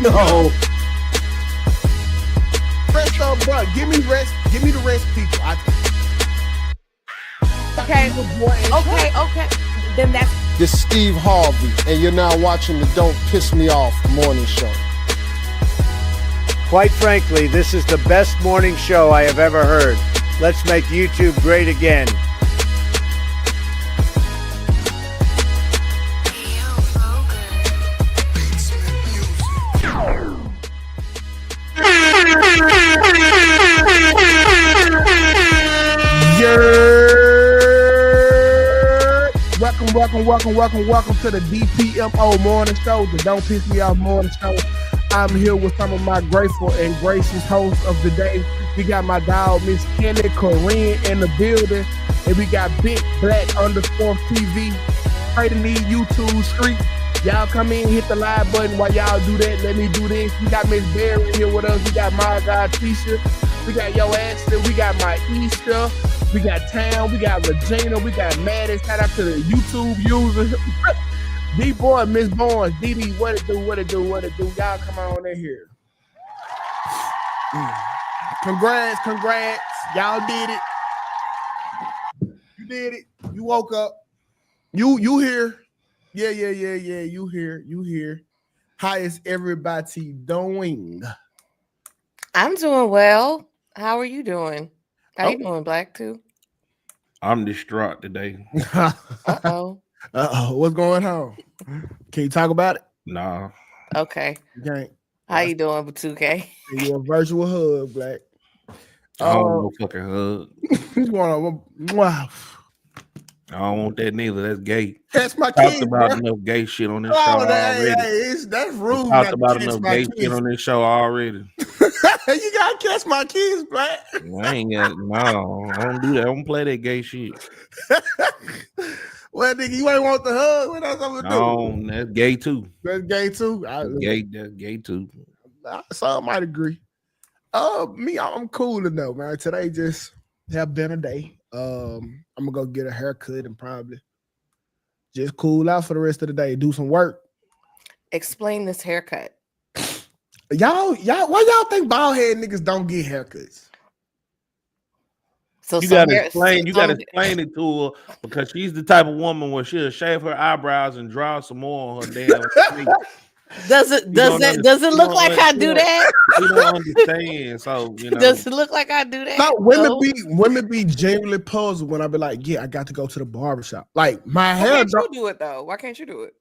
No. Rest up, bro. Give me rest. Give me the rest, people. Okay. Then that's This is Steve Harvey, and you're now watching the Don't Piss Me Off morning show. Quite frankly, this is the best morning show I have ever heard. Let's make YouTube great again. Welcome to the DPMO morning show, the Don't Piss Me Off morning show. I'm here with some of my grateful and gracious hosts of the day. We got my dog, Miss Kelly Corinne in the building, and we got Big Black _ TV. Pray to need YouTube street. Y'all come in, hit the live button while y'all do that. Let me do this. We got Miss Barry here with us. We got my God Tisha. We got Yo Ashley. We got my Easter. We got Town, we got Regina, we got Maddie. Shout out to the YouTube users. D-Boy, Miss Barnes, DD, what it do? Y'all come on in here. Congrats. Y'all did it. You did it. You woke up. You here. Yeah. You here. How is everybody doing? I'm doing well. How are you doing? How you doing, Black, too? I'm distraught today. Uh-oh. What's going on? Can you talk about it? Nah. Okay. You can't. How you doing with 2K? You a virtual hug, Black. I don't want no fucking hug. Wow. I don't want that neither. That's gay. That's my Talked kid, about bro. enough gay shit on this show already. That's rude. Talked about enough gay shit on this show already. You gotta catch my kids, Black. I ain't got no. I don't do that. I don't play that gay shit. Well, nigga, you ain't want the hug. What else I'm gonna do? That's gay too. That's gay too. That's gay too. Some might agree. Me, I'm cool enough, man. Today just have been a day. I'm gonna go get a haircut and probably just cool out for the rest of the day. Do some work. Explain this haircut. Y'all, why y'all think bald head niggas don't get haircuts? So you gotta explain it to her because she's the type of woman where she'll shave her eyebrows and draw some more on her damn face. Does it look like I do that? You don't understand. So does it look like I do that? No, women be genuinely puzzled when I be like, yeah, I got to go to the barbershop. Like my hair. Why can't you do it though? Why can't you do it?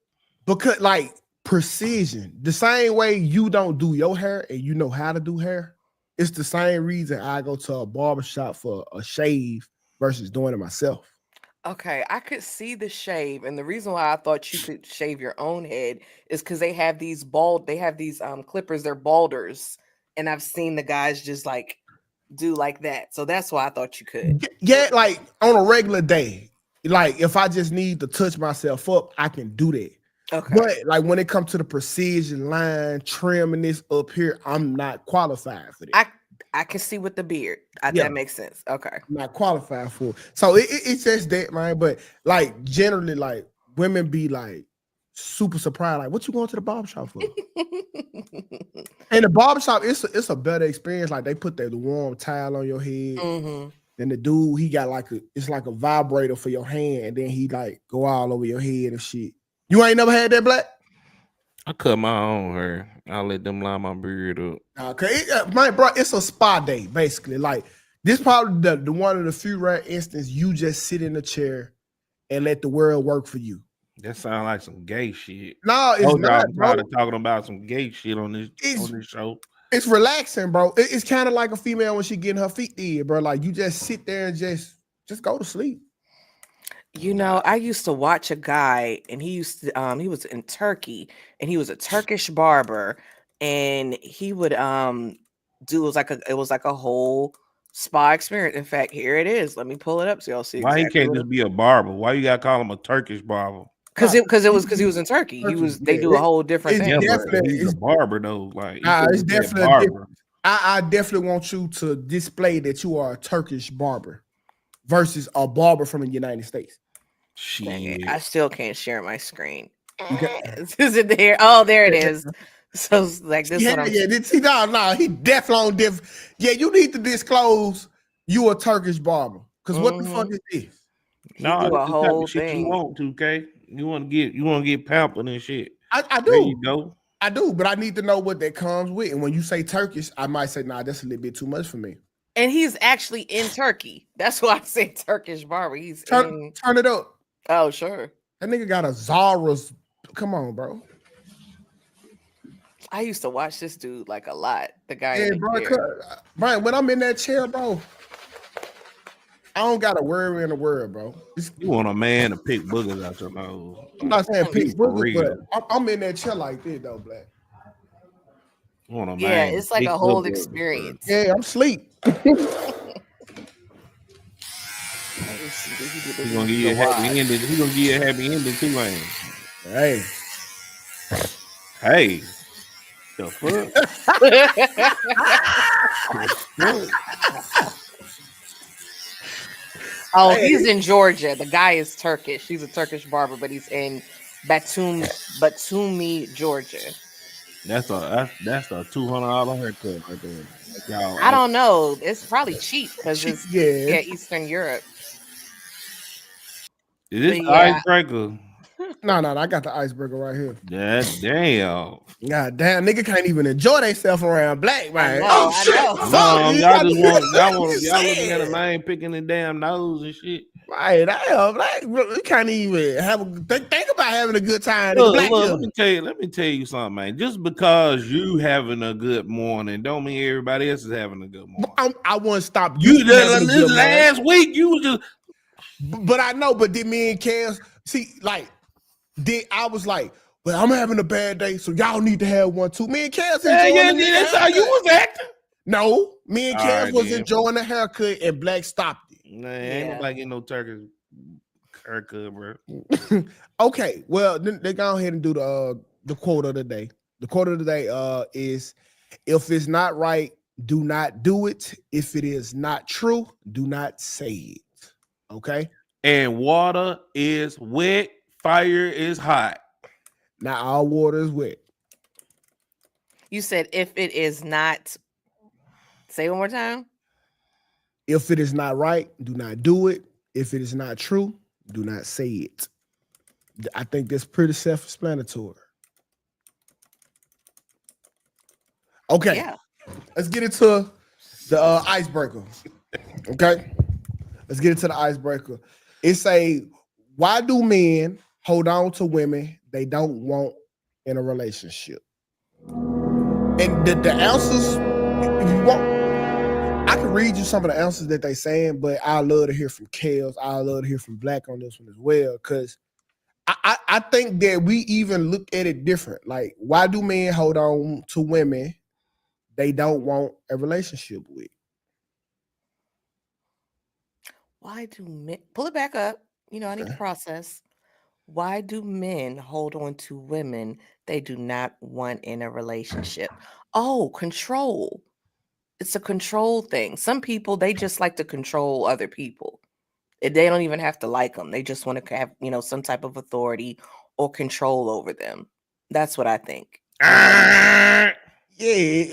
Because like precision, the same way you don't do your hair and you know how to do hair. It's the same reason I go to a barbershop for a shave versus doing it myself. Okay, I could see the shave, and the reason why I thought you could shave your own head is because they have these clippers, they're balders, and I've seen the guys just like do like that. So that's why I thought you could. Yeah, like on a regular day, like if I just need to touch myself up, I can do that. Okay. But like when it comes to the precision line, trimming this up here, I'm not qualified for that. I can see with the beard. That makes sense. Okay. I'm not qualified for it. So it's just that, man. But like generally, like women be like super surprised, like, what you going to the barbershop for? And the barbershop, it's a better experience. Like they put the warm towel on your head. Mm-hmm. Then the dude, he got it's like a vibrator for your hand, and then he like go all over your head and shit. You ain't never had that, Black? I cut my own hair. I let them line my beard up. Okay, bro, it's a spa day basically. Like this, probably the one of the few rare instances you just sit in a chair and let the world work for you. That sounds like some gay shit. No, it's not. Bro. Talking about some gay shit on this show. It's relaxing, bro. It's kind of like a female when she getting her feet did, bro. Like you just sit there and just go to sleep. You know, I used to watch a guy, and he was in Turkey, and he was a Turkish barber, and he would it was like a whole spa experience. In fact, here it is. Let me pull it up so y'all see. Why he can't just be a barber? Why you gotta call him a Turkish barber? Because he was in Turkey. They do a whole different thing. He's a barber though. Like it's definitely a barber. I definitely want you to display that you are a Turkish barber versus a barber from the United States. Shit. I still can't share my screen. Okay. Is it there? Oh, there it is. So it's like this. Yeah, What I'm yeah. See, no, he definitely on different. Yeah, you need to disclose you a Turkish barber. Because what the fuck is this? He No, do this a the type whole of shit you thing. want to, okay? You want to get pampered and shit. I There you do. go. I do, but I need to know what that comes with. And when you say Turkish, I might say, nah, that's a little bit too much for me. And he's actually in Turkey. That's why I say Turkish barber. He's in. Turn it up. Oh, sure. That nigga got a Zara's. Come on, bro. I used to watch this dude like a lot. The guy Yeah, in the bro. chair. Brian, when I'm in that chair, bro, I don't got a worry in the world, bro. You want a man to pick boogers out your nose. I'm not saying pick For booger, real. but I'm in that chair like this, though, Black. You want a Yeah, man it's to like pick a whole boogers, bro. experience. Yeah, I'm asleep. He gonna give you a happy ending. He gonna give you a happy ending too, man. Hey. Hey. The fuck? Oh, he's in Georgia. The guy is Turkish. He's a Turkish barber, but he's in Batumi, Georgia. That's a $200 haircut right there. Like y'all, I don't know. It's probably cheap because it's Yeah. Eastern Europe. Is this But yeah. No, Icebreaker? I got the icebreaker right here. God damn. God damn, nigga can't even enjoy themselves around Black, man. I know. No, y'all looking at a man picking the damn nose and shit. Right, damn, Black, we can't even have think about having a good time. Look, Black let me tell you something, man. Just because you having a good morning don't mean everybody else is having a good morning. I want to stop You from having a this good last morning. week, you was just But I know, but did me and Kels see, like, I was like, well, I'm having a bad day, so y'all need to have one too. Me and Kels enjoying the that's how you was acting. No, me and All Kels right, was then. enjoying the haircut, and Black stopped it. Man, ain't nobody getting no Turkish haircut, bro. Okay, well, they go ahead and do the quote of the day. The quote of the day is, if it's not right, do not do it. If it is not true, do not say it. Okay? And water is wet, fire is hot. Not all water is wet. You said if it is not. Say one more time. If it is not right, do not do it. If it is not true, do not say it. I think that's pretty self-explanatory. Okay, Yeah. let's get into the icebreaker. Okay, let's get into the icebreaker. It's why do men hold on to women they don't want in a relationship? And the answers, if you want, I can read you some of the answers that they saying, but I love to hear from Kels. I love to hear from Black on this one as well, because I think that we even look at it different. Like, why do men hold on to women they don't want a relationship with? Why do men pull it back up? I need to process. Why do men hold on to women they do not want in a relationship? Oh, control. It's a control thing. Some people, they just like to control other people. They don't even have to like them. They just want to have, some type of authority or control over them. That's what I think. Yeah,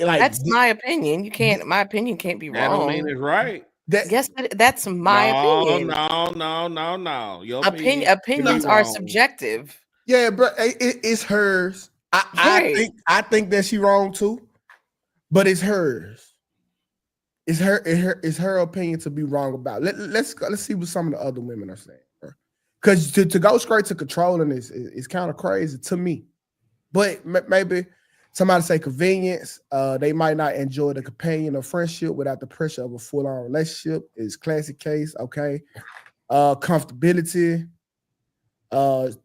like That's my opinion. My opinion can't be That wrong. don't mean it's right. Yes, that's my opinion. No. Your Opinions are subjective. Yeah, but it's hers. Right. I think that she wrong too, but it's hers. It's her opinion to be wrong about. Let's see what some of the other women are saying. Because to go straight to controlling is kind of crazy to me. But maybe somebody say convenience. They might not enjoy the companion or friendship without the pressure of a full-on relationship. Is classic case. Okay. Comfortability.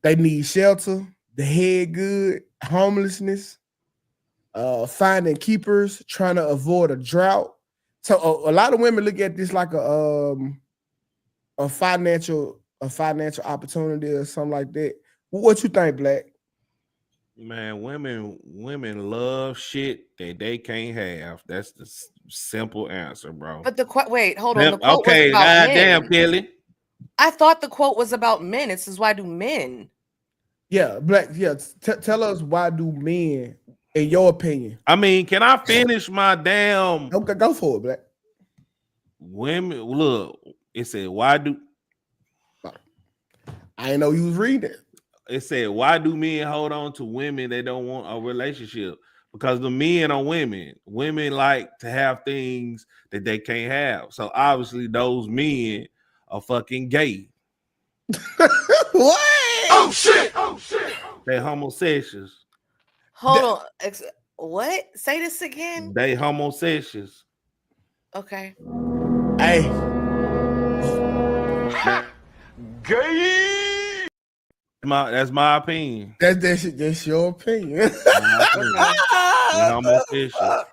They need shelter. The head good. Homelessness. Finding keepers. Trying to avoid a drought. So a lot of women look at this like a financial opportunity or something like that. What you think, Black? Man, women love shit that they can't have. That's the simple answer, bro. But wait, hold on. The quote Okay, was about goddamn, men. Kelly. I thought the quote was about men. It says, why do men? Yeah, Black. Yeah, tell us, why do men In your opinion? I mean, can I finish my damn Okay, go for it, Black. women? Look, it said, why do I didn't know you was reading it. it said, why do men hold on to women that don't want a relationship? Because the men are women. Women like to have things that they can't have. So obviously those men are fucking gay. What? Oh shit! Oh shit! They homosexuals. Hold on. What? Say this again. They homosexuals. Okay. Hey, Gay! That's my opinion. that's your opinion. My opinion. They homosexuals.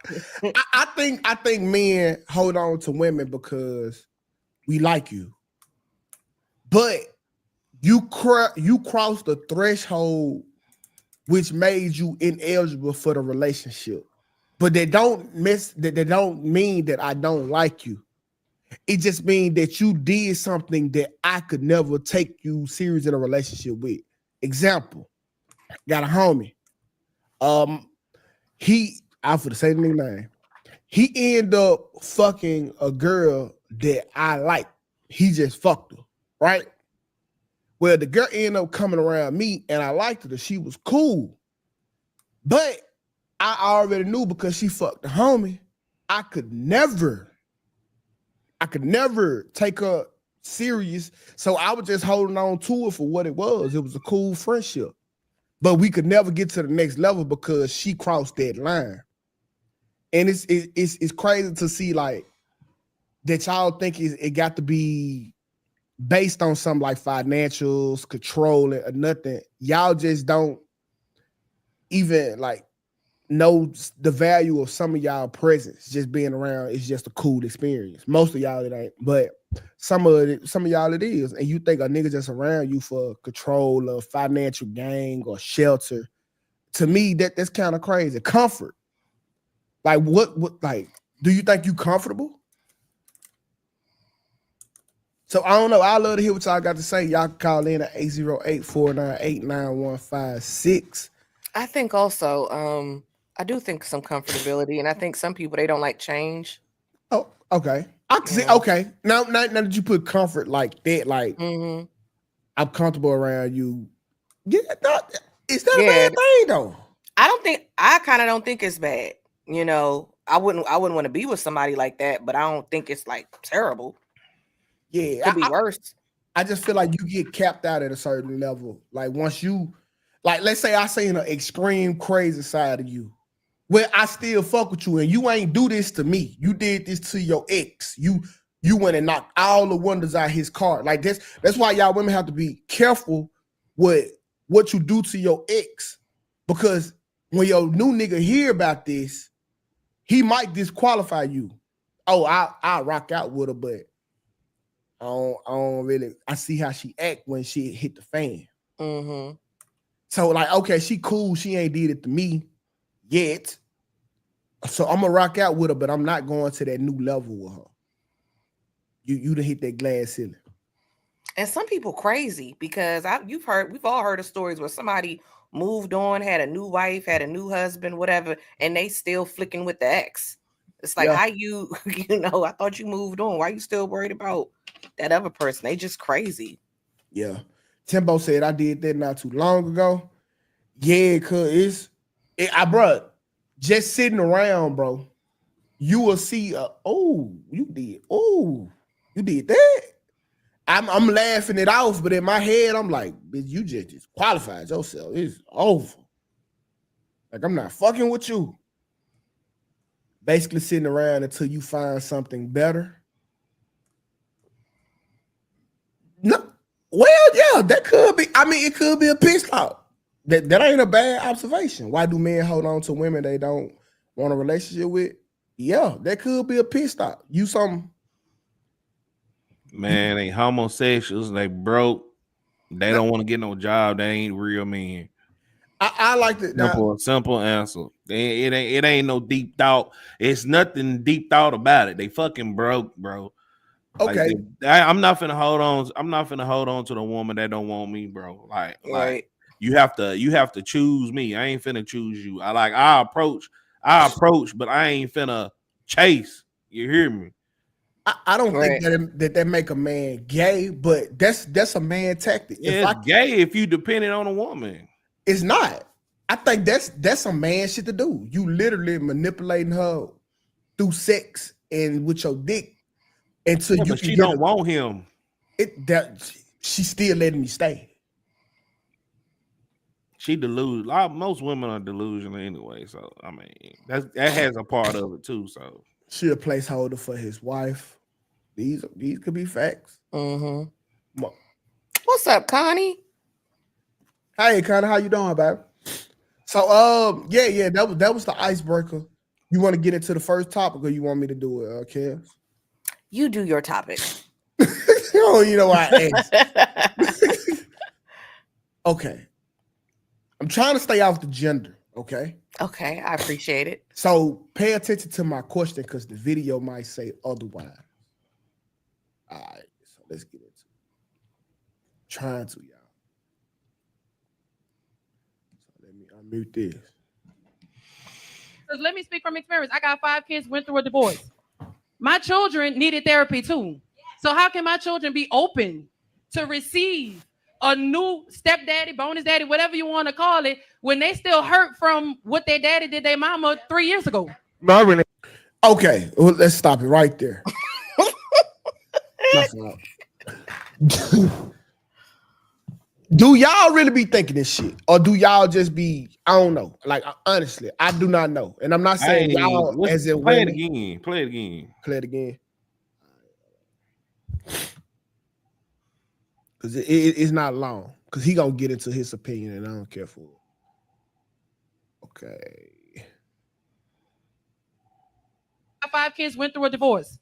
I think men hold on to women because we like you, but you crossed the threshold which made you ineligible for the relationship. But they don't mean that I don't like you. It just means that you did something that I could never take you serious in a relationship with. Example, got a homie. I for the same name. He ended up fucking a girl that I like. He just fucked her, right? Well, the girl ended up coming around me and I liked her. She was cool. But I already knew because she fucked the homie, I could never take her serious. So I was just holding on to it for what it was. It was a cool friendship. But we could never get to the next level because she crossed that line. And it's crazy to see like that y'all think it got to be based on something like financials, control, or nothing. Y'all just don't even like know the value of some of y'all presence. Just being around is just a cool experience. Most of y'all it ain't, but some of y'all it is. And you think a nigga just around you for control or financial gain or shelter. To me, that's kind of crazy. Comfort. Like what like do you think you comfortable? So I don't know. I love to hear what y'all got to say. Y'all can call in at 808-498-9156. I think also, I do think some comfortability, and I think some people they don't like change. Oh, okay. I can see. Okay. Now that you put comfort like that, like I'm comfortable around you. Yeah, is that a bad thing though? I kind of don't think it's bad. You know, I wouldn't want to be with somebody like that, but I don't think it's like terrible. Yeah, could be worse. I just feel like you get capped out at a certain level. Like once you, like let's say I seen an extreme crazy side of you, where I still fuck with you and you ain't do this to me. You did this to your ex. You went and knocked all the windows out his car. Like that's why y'all women have to be careful with what you do to your ex, because when your new nigga hear about this, he might disqualify you. Oh, I'll rock out with her, but I don't really. I see how she act when she hit the fan. So like, okay, she cool. She ain't did it to me yet. So I'm gonna rock out with her, but I'm not going to that new level with her. You done hit that glass ceiling. And some people crazy because we've all heard of stories where somebody moved on, had a new wife, had a new husband, whatever, and they still flicking with the ex. It's like, how you know, I thought you moved on. Why you still worried about that other person? They just crazy. Yeah. Timbo said I did that not too long ago. Yeah, cause bro, just sitting around, bro, you will see you did that. I'm laughing it off, but in my head, I'm like, bitch, you just qualified yourself. It's over. Like, I'm not fucking with you. Basically sitting around until you find something better. No, well, yeah, that could be. I mean, it could be a piss talk. That ain't a bad observation. Why do men hold on to women they don't want a relationship with? Yeah, that could be a piss talk. You some man, they homosexuals, they broke. They don't want to get no job. They ain't real men. I like that. Simple answer. It ain't no deep thought. It's nothing deep thought about it. They fucking broke, bro. Okay. Like, I'm not finna hold on. I'm not finna hold on to the woman that don't want me, bro. Like you have to choose me. I ain't finna choose you. I approach, but I ain't finna chase. You hear me? I don't Right. think that make a man gay, but that's a man tactic. Yeah, it's gay if you dependent on a woman. It's not. I think that's some man shit to do. You literally manipulating her through sex and with your dick until Yeah, you but can she get don't want him. She's still letting me stay. She delusional. Most women are delusional anyway. So I mean, that has a part of it too. So She a placeholder for his wife. These could be facts. Mm-hmm. What's up, Connie? Hey, Connie, how you doing, baby? So, yeah, that was the icebreaker. You want to get into the first topic, or you want me to do it, Kev? You do your topic. Oh, you know why I asked. Okay. I'm trying to stay off the gender, okay? Okay, I appreciate it. So pay attention to my question because the video might say otherwise. All right, so let's get into it. Trying to, y'all. So let me unmute this. Let me speak from experience. I got 5 kids, went through a divorce. My children needed therapy too. So how can my children be open to receive a new stepdaddy, bonus daddy, whatever you want to call it, when they still hurt from what their daddy did their mama 3 years ago? Okay, well, let's stop it right there. Do y'all really be thinking this shit, or do y'all just be? I don't know. Like honestly, I do not know, and I'm not saying y'all as in play women. it again. Play it again. Play it again. Because it's not long. Because he gonna get into his opinion, and I don't care for it. Okay. 5 kids, went through a divorce.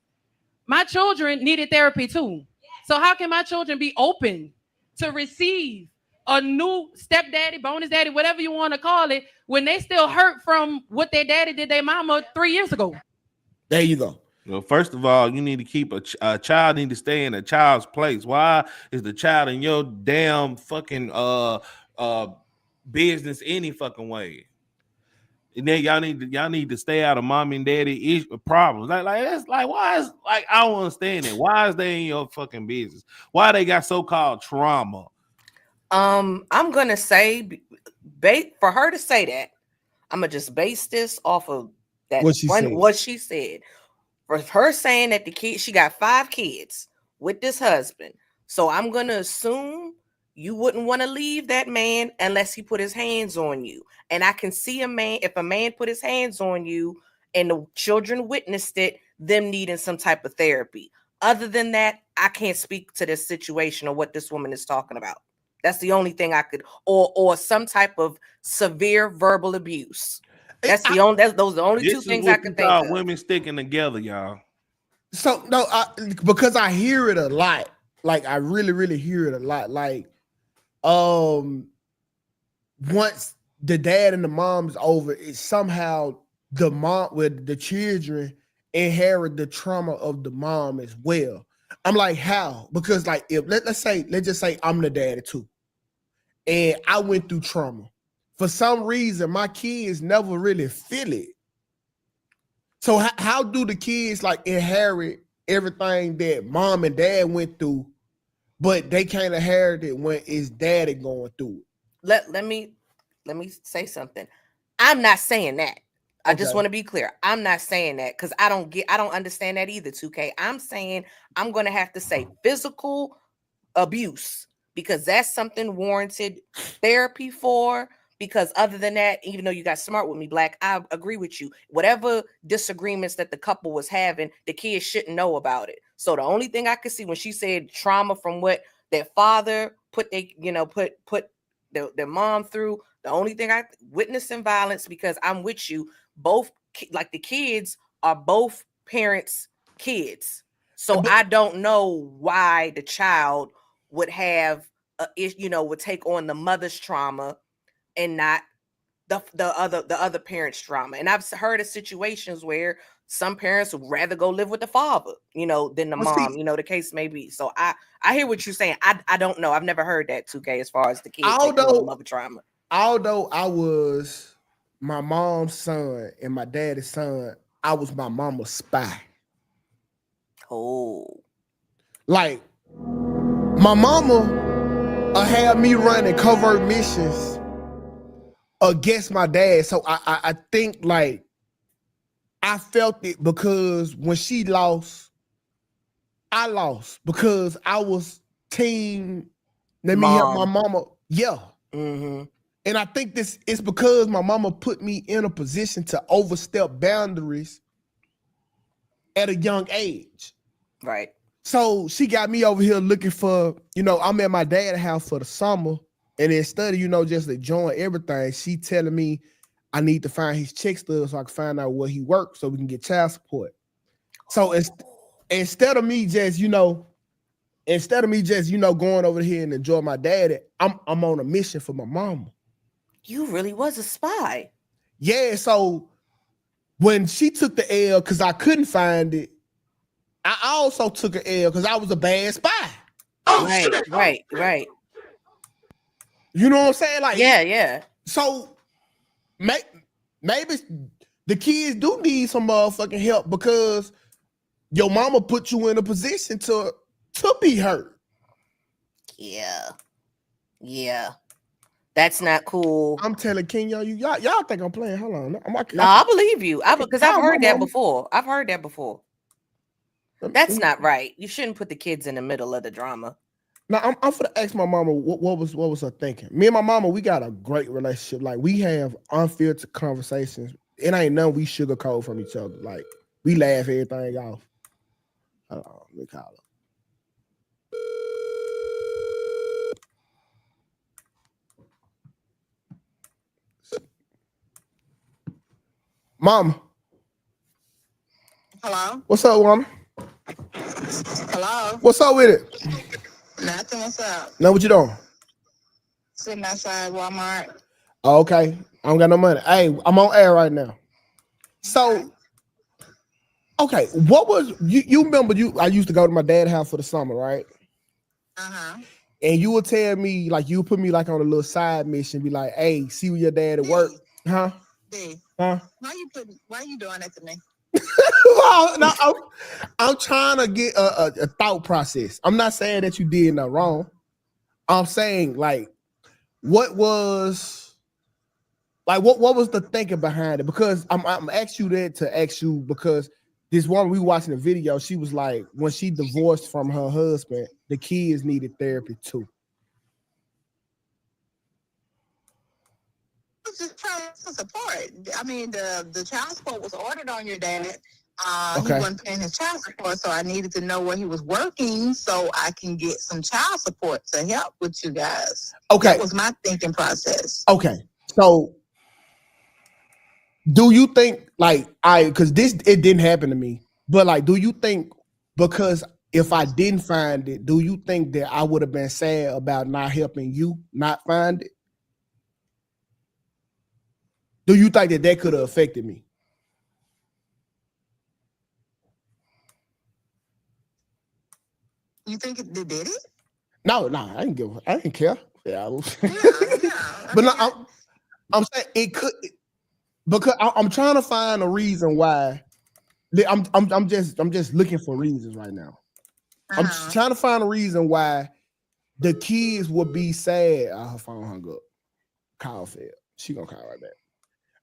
My children needed therapy too. So how can my children be open to receive a new stepdaddy, bonus daddy, whatever you want to call it, when they still hurt from what their daddy did their mama 3 years ago? There you go. Well, first of all, you need to keep a child need to stay in a child's place. Why is the child in your damn fucking business any fucking way? And then y'all need to stay out of mommy and daddy problems. Like that's like why is like I don't understand it. Why is they in your fucking business? Why they got so-called trauma? I'm gonna say, for her to say that, I'm gonna just base this off of that what she said. For her saying that she got 5 kids with this husband, so I'm gonna assume you wouldn't want to leave that man unless he put his hands on you. And I can see if a man put his hands on you and the children witnessed it, them needing some type of therapy. Other than that, I can't speak to this situation or what this woman is talking about. That's the only thing I could, or some type of severe verbal abuse. Those are the only 2 things I could think of. Women sticking together, y'all. So no, because I hear it a lot. Like I really, really hear it a lot. Like, once the dad and the mom is over, it's somehow the mom with the children inherit the trauma of the mom as well. I'm like, how? Because like if let's just say I'm the daddy too, and I went through trauma. For some reason, my kids never really feel it. So how do the kids like inherit everything that mom and dad went through, but they can't inherit it when it's daddy going through it? Let me say something. I'm not saying that. I just want to be clear. I'm not saying that because I don't understand that either, 2K. I'm saying I'm going to have to say physical abuse because that's something warranted therapy for. Because other than that, even though you got smart with me, Black, I agree with you. Whatever disagreements that the couple was having, the kids shouldn't know about it. So the only thing I could see when she said trauma from what their father put their mom through, the only thing I witnessing violence, because I'm with you, both like the kids are both parents' kids. So I don't know why the child would have would take on the mother's trauma and not the other parent's trauma. And I've heard of situations where some parents would rather go live with the father, than the mom. The case may be. So I hear what you're saying. I don't know. I've never heard that 2K as far as the kids taking on the mother trauma. Although I was my mom's son and my daddy's son, I was my mama's spy. Oh. Like, my mama had me running covert missions against my dad. So I think, like, I felt it because when she lost, I lost because I was team. Let me help my mama. Yeah. Mm-hmm. And I think this is because my mama put me in a position to overstep boundaries at a young age. Right. So she got me over here looking for, I'm at my dad's house for the summer, and instead of, just enjoying everything, she telling me I need to find his check stubs so I can find out where he works so we can get child support. So instead of me just, going over here and enjoy my daddy, I'm on a mission for my mama. You really was a spy. Yeah, so when she took the L because I couldn't find it, I also took an L because I was a bad spy. Right. You know what I'm saying? Like, yeah. So maybe the kids do need some motherfucking help because your mama put you in a position to be hurt. Yeah. That's not cool. I'm telling King, y'all think I'm playing. Hold on. I believe you. Because I've heard that before. That's not right. You shouldn't put the kids in the middle of the drama. Now I'm gonna ask my mama what was her thinking. Me and my mama, we got a great relationship. Like, we have unfiltered conversations. It ain't none we sugarcoat from each other. Like, we laugh everything off. Hold on, let me call her. Mama. Hello? What's up, woman? Hello? What's up with it? Nothing. What's up? Now what you doing? Sitting outside Walmart. Oh, okay. I don't got no money. Hey, I'm on air right now. So, okay, what was you remember I used to go to my dad's house for the summer, right? Uh-huh. And you would tell me, like, you would put me like on a little side mission, be like, hey, see where your dad at work. Huh? D. Huh? Why you doing that to me? Well, no, I'm trying to get a thought process. I'm not saying that you did nothing wrong. I'm saying, like, what was the thinking behind it? Because I'm asking you that to ask you, because this woman we watching the video, she was like, when she divorced from her husband, the kids needed therapy too. I was just trying to support. I mean, the child support was ordered on your dad. Okay. He wasn't paying his child support, so I needed to know where he was working so I can get some child support to help with you guys. Okay. That was my thinking process. Okay. So do you think, like, because it didn't happen to me, but, like, do you think, because if I didn't find it, do you think that I would have been sad about not helping you not find it? Do you think that could have affected me? You think it did it? No, I didn't care. Yeah, Yeah. but no, I'm saying it could, because I'm trying to find a reason why. I'm just looking for reasons right now. I'm just trying to find a reason why the kids would be sad. Oh, her phone hung up. Call failed. She gonna call right back.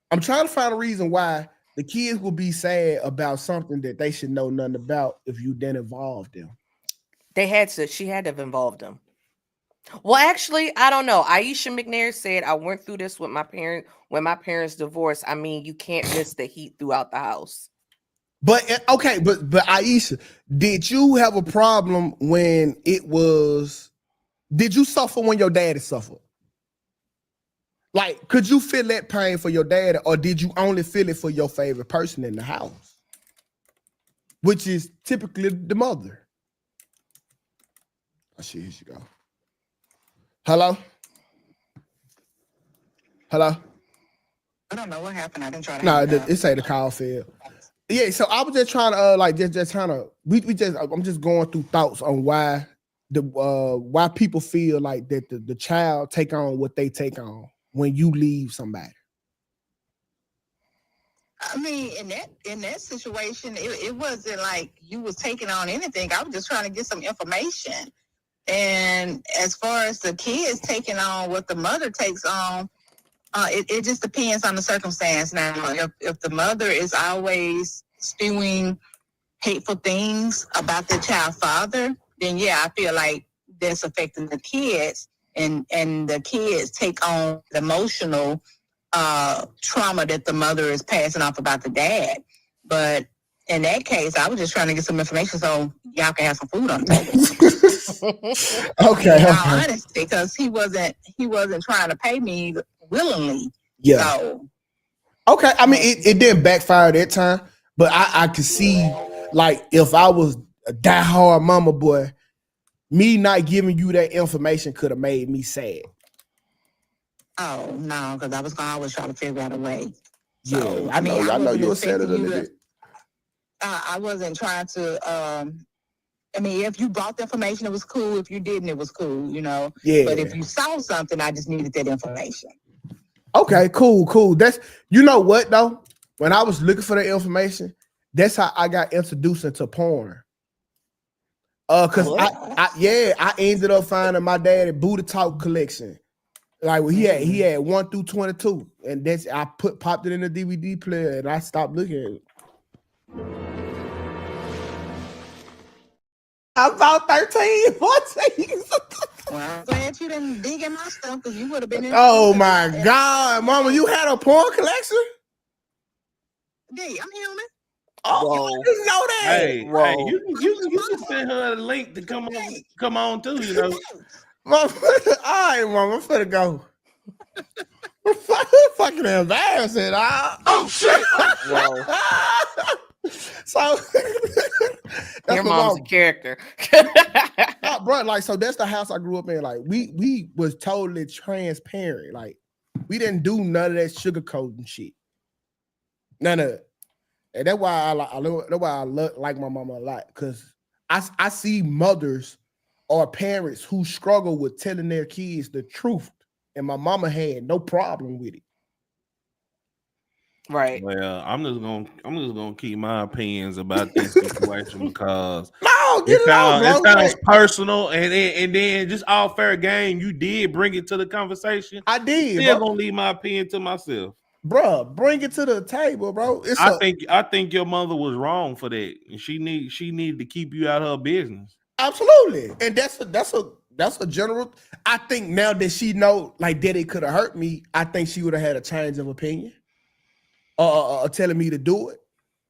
I'm trying to find a reason why the kids will be sad about something that they should know nothing about if you didn't involve them. She had to have involved them. Well, actually, I don't know. Aisha McNair said, I went through this with my parents when my parents divorced. I mean, you can't miss the heat throughout the house. But okay, but Aisha, did you have a problem when did you suffer when your daddy suffered? Like, could you feel that pain for your daddy, or did you only feel it for your favorite person in the house? Which is typically the mother. Oh shit, here she go. Hello? I don't know what happened. I didn't try to. It say the call failed. Yeah, so I was just trying to just trying to I'm just going through thoughts on why why people feel like that the child take on what they take on when you leave somebody. I mean, in that situation, it wasn't like you was taking on anything. I was just trying to get some information. And as far as the kids taking on what the mother takes on, it just depends on the circumstance. Now, if the mother is always spewing hateful things about the child's father, then yeah, I feel like that's affecting the kids, and the kids take on the emotional trauma that the mother is passing off about the dad. But in that case, I was just trying to get some information so y'all can have some food on the table. Okay. In all honesty, because he wasn't trying to pay me willingly. Yeah. So. Okay. I mean, it didn't backfire that time, but I could see, like, if I was a diehard mama boy, me not giving you that information could have made me sad. Oh no, because I was gonna always try to figure out a way. Yeah, So, I know you were sad a little bit. I wasn't trying to. I mean, if you brought the information, it was cool. If you didn't, it was cool. You know. Yeah. But if you saw something, I just needed that information. Okay, cool. That's, you know what though? When I was looking for the information, that's how I got introduced into porn. Cause I ended up finding my daddy booty talk collection. Like, well, he had 1 through 22, and that's I popped it in the DVD player, and I stopped looking at it. I'm about 13, 14. Well, I'm glad you didn't dig in my stuff, because you would have been in. Oh my God, Mama, you had a porn collection? Yeah, I'm human. Oh, I didn't know that. Hey, you can send her a link to come on too, you know. Mama, all right, Mama, I'm finna go. Fucking embarrassing. Oh shit! So your mom's a character. Bro, like, so that's the house I grew up in. Like, we was totally transparent. Like, we didn't do none of that sugarcoating shit. None of it. And that's why I like my mama a lot, because I see mothers or parents who struggle with telling their kids the truth, and my mama had no problem with it. Right. Well, I'm just gonna keep my opinions about this situation because it sounds personal, and then just all fair game. You did bring it to the conversation. I did. Still gonna leave my opinion to myself. Bruh, bring it to the table, bro. I think your mother was wrong for that, and she needed to keep you out of her business. Absolutely, and that's a general. I think now that she know, like, that it could have hurt me, I think she would have had a change of opinion, telling me to do it.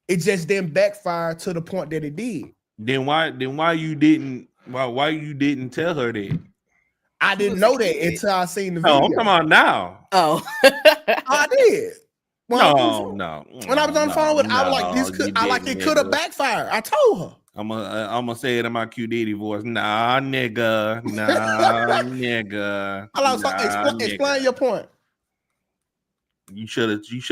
It just didn't backfire to the point that it did. Then why you didn't tell her that? I didn't know that until I seen the video. No, I'm talking about now. Oh, I did. No. When I was on the phone with, I was like, it could have backfired. I told her. I'm gonna say it in my Q Diddy voice. Nah, nigga. Nah, nigga. Explain your point. You should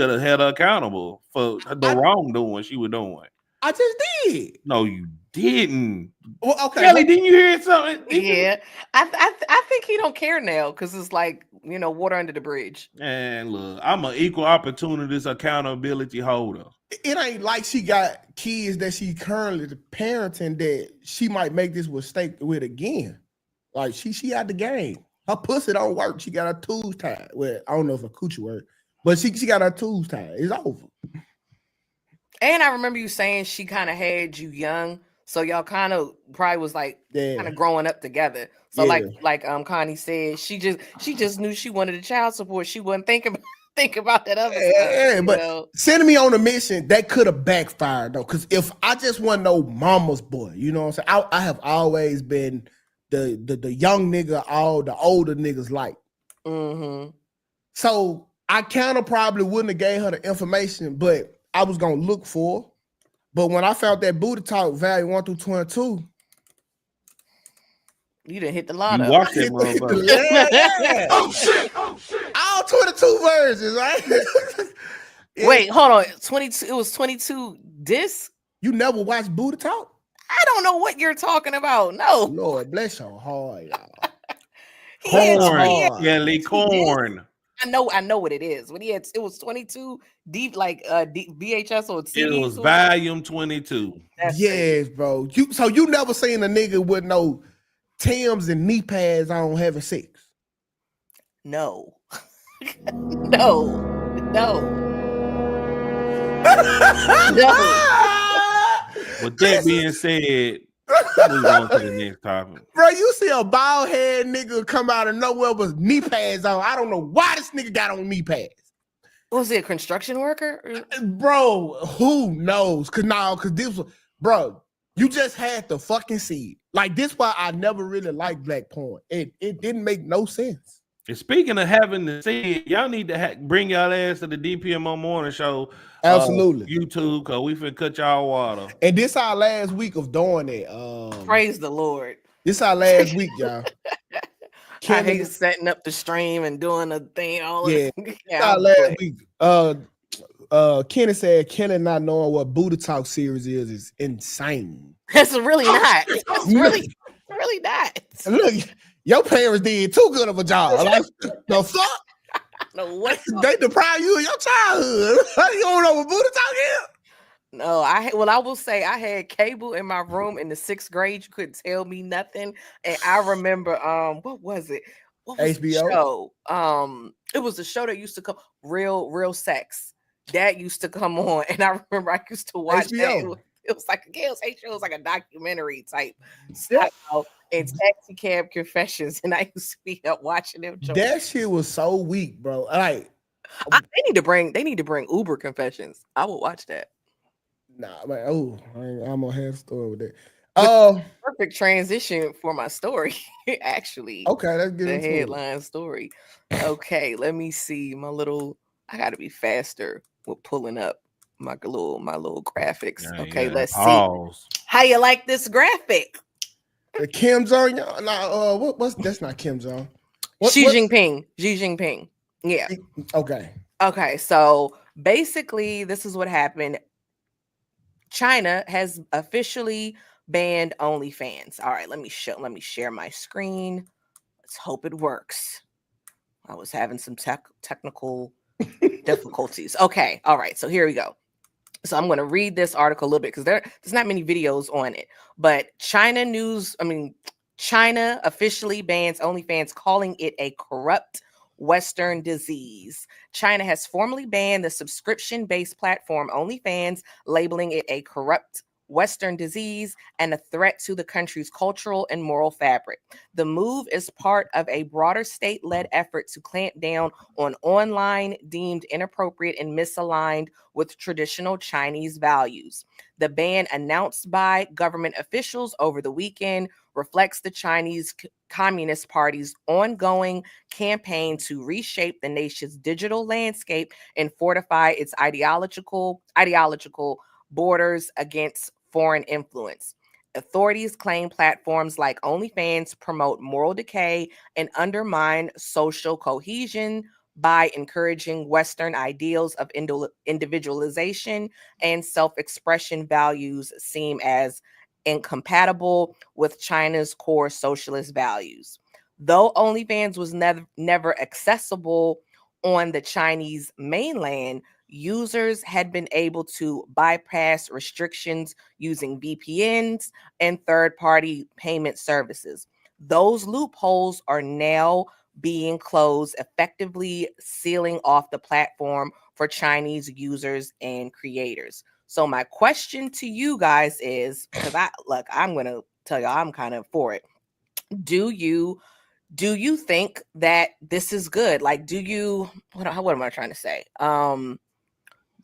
have had her accountable for the wrongdoing she was doing. I just did. No, you didn't. Well, okay. Kelly, didn't you hear something? Yeah. I think he don't care now, because it's like, you know, water under the bridge. And look, I'm an equal opportunities accountability holder. It ain't like she got kids that she currently parenting that she might make this mistake with again. Like, she out the game. Her pussy don't work. She got her tools tied. Well, I don't know if her coochie work, but she got her tools tied. It's over. And I remember you saying she kind of had you young, so y'all kind of probably was like kind of growing up together. So like Connie said, she just knew she wanted a child support. She wasn't think about that other stuff. Yeah, but sending me on a mission, that could have backfired though. Because if I just want no mama's boy, you know what I'm saying? I have always been the young nigga all the older niggas like. Mm-hmm. So I kind of probably wouldn't have gave her the information, but I was gonna look for. But when I found that booty talk value 1 through 22, you done hit the lotto. You watched that motherfucker. Yeah. Oh shit! All 22 versions, right? Yeah. Wait, hold on. 22. It was 22 This You never watched Buddha Talk? I don't know what you're talking about. No, Lord bless your heart, y'all. Corn, hard. Kelly, he corn. I know what it is. When it was 22 deep VHS or It CDs. was volume 22. That's Yes, bro. You never seen a nigga with no Timbs and knee pads on having sex? no, no, no. With that being said, move on to the next topic. Bro, you see a bald head nigga come out of nowhere with knee pads on. I don't know why this nigga got on knee pads. Was he a construction worker? Bro, who knows? Cause this was, bro, you just had to fucking see it. Like, this why I never really liked black porn. It didn't make no sense. And speaking of having to see it, y'all need to bring y'all ass to the DPMO morning show. Absolutely. YouTube, cause we finna cut y'all water. And this our last week of doing it. Praise the Lord. This our last week, y'all. I hate setting up the stream and doing the thing. Yeah, our last week. Kenny said Kelly not knowing what Buddha Talk series is insane. That's really not. It's really not. Look, your parents did too good of a job. Like, the fuck? No, what? They deprive you of your childhood. You don't know what Buddha Talk is? No, I will say I had cable in my room in the 6th grade. You couldn't tell me nothing. And I remember what was it? What was HBO? The show? It was a show that used to come, Real Sex. That used to come on, and I remember I used to watch HBO. that. It was like it was like a documentary type style, and Taxi Cab Confessions, and I used to be up watching them. That shit was so weak, bro. Like, they need to bring Uber Confessions. I will watch that. Nah, man. Oh, I'm gonna have a story with that. Perfect transition for my story, actually. Okay, let's get the into headline story. Okay, let me see I gotta be faster with pulling up my little graphics. Yeah, okay, yeah. let's Pause. see how you like this graphic. The Kim Jong. Nah, what's that's not Kim Jong. Xi Jinping. Yeah. Okay. So basically, this is what happened. China has officially banned OnlyFans. All right, let me share my screen. Let's hope it works. I was having some technical difficulties. Okay, all right, so here we go. So I'm going to read this article a little bit because there's not many videos on it. But China officially bans OnlyFans, calling it a corrupt Western disease. China has formally banned the subscription-based platform OnlyFans, labeling it a corrupt Western disease and a threat to the country's cultural and moral fabric. The move is part of a broader state-led effort to clamp down on online deemed inappropriate and misaligned with traditional Chinese values. The ban, announced by government officials over the weekend, reflects the Chinese Communist Party's ongoing campaign to reshape the nation's digital landscape and fortify its ideological borders against foreign influence. Authorities claim platforms like OnlyFans promote moral decay and undermine social cohesion by encouraging Western ideals of individualization and self-expression. Values seem as incompatible with China's core socialist values. Though OnlyFans was never accessible on the Chinese mainland, users had been able to bypass restrictions using VPNs and third-party payment services. Those loopholes are now being closed, effectively sealing off the platform for Chinese users and creators. So my question to you guys is, because I'm going to tell you, I'm kind of for it. Do you think that this is good? Like, what am I trying to say?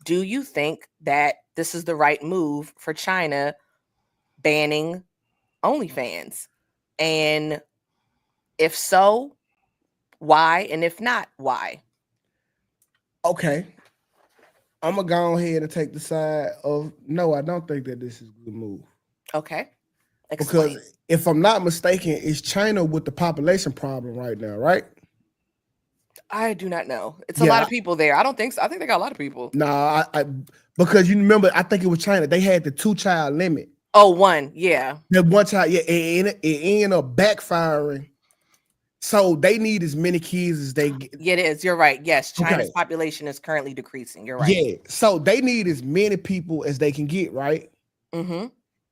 Do you think that this is the right move for China banning OnlyFans? And if so, why? And if not, why? Okay. I'm going to go ahead and take the side of, no, I don't think that this is a good move. Okay. Explain. Because if I'm not mistaken, it's China with the population problem right now, right? I do not know. It's a lot of people there. I don't think so. I think they got a lot of people. Nah, because you remember, I think it was China. They had the 2-child limit. Oh, one, yeah. That one child, yeah, it ended up backfiring. So they need as many kids as they get. Yeah, it is. You're right. Yes, China's population is currently decreasing. You're right. Yeah, so they need as many people as they can get, right? Mm-hmm.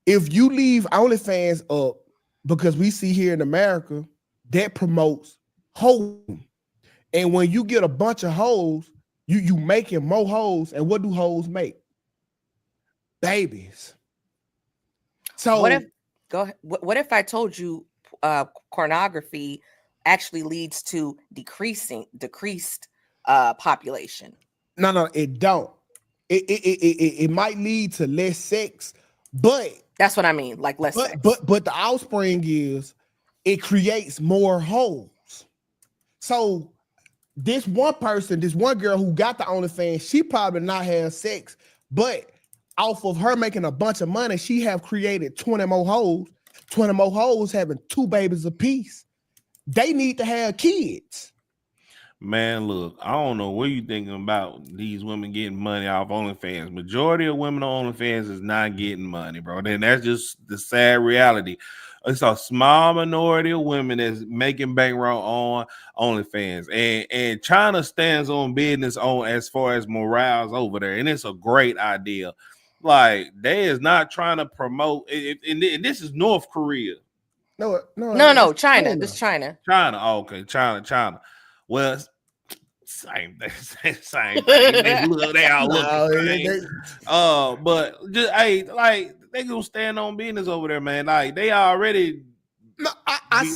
If you leave OnlyFans up, because we see here in America, that promotes hoes. And when you get a bunch of hoes, you making more hoes. And what do hoes make? Babies. So what if what if I told you pornography actually leads to decreased population? No, it don't. It might lead to less sex, but that's what I mean, like less sex. But the offspring is it creates more hoes. So this one girl who got the OnlyFans, she probably not have sex, but off of her making a bunch of money, she have created 20 more hoes. 20 more hoes having 2 babies apiece. They need to have kids. Man, look, I don't know what you thinking about these women getting money off OnlyFans. Majority of women on OnlyFans is not getting money, bro. Then that's just the sad reality. It's a small minority of women that's making bankroll on OnlyFans, and China stands on business on as far as morals over there, and it's a great idea. Like they is not trying to promote, and this is North Korea. No, China. This China. China. Oh, okay, China. Well, same thing. They all look the same. But just like they gonna stand on business over there, man. Like they already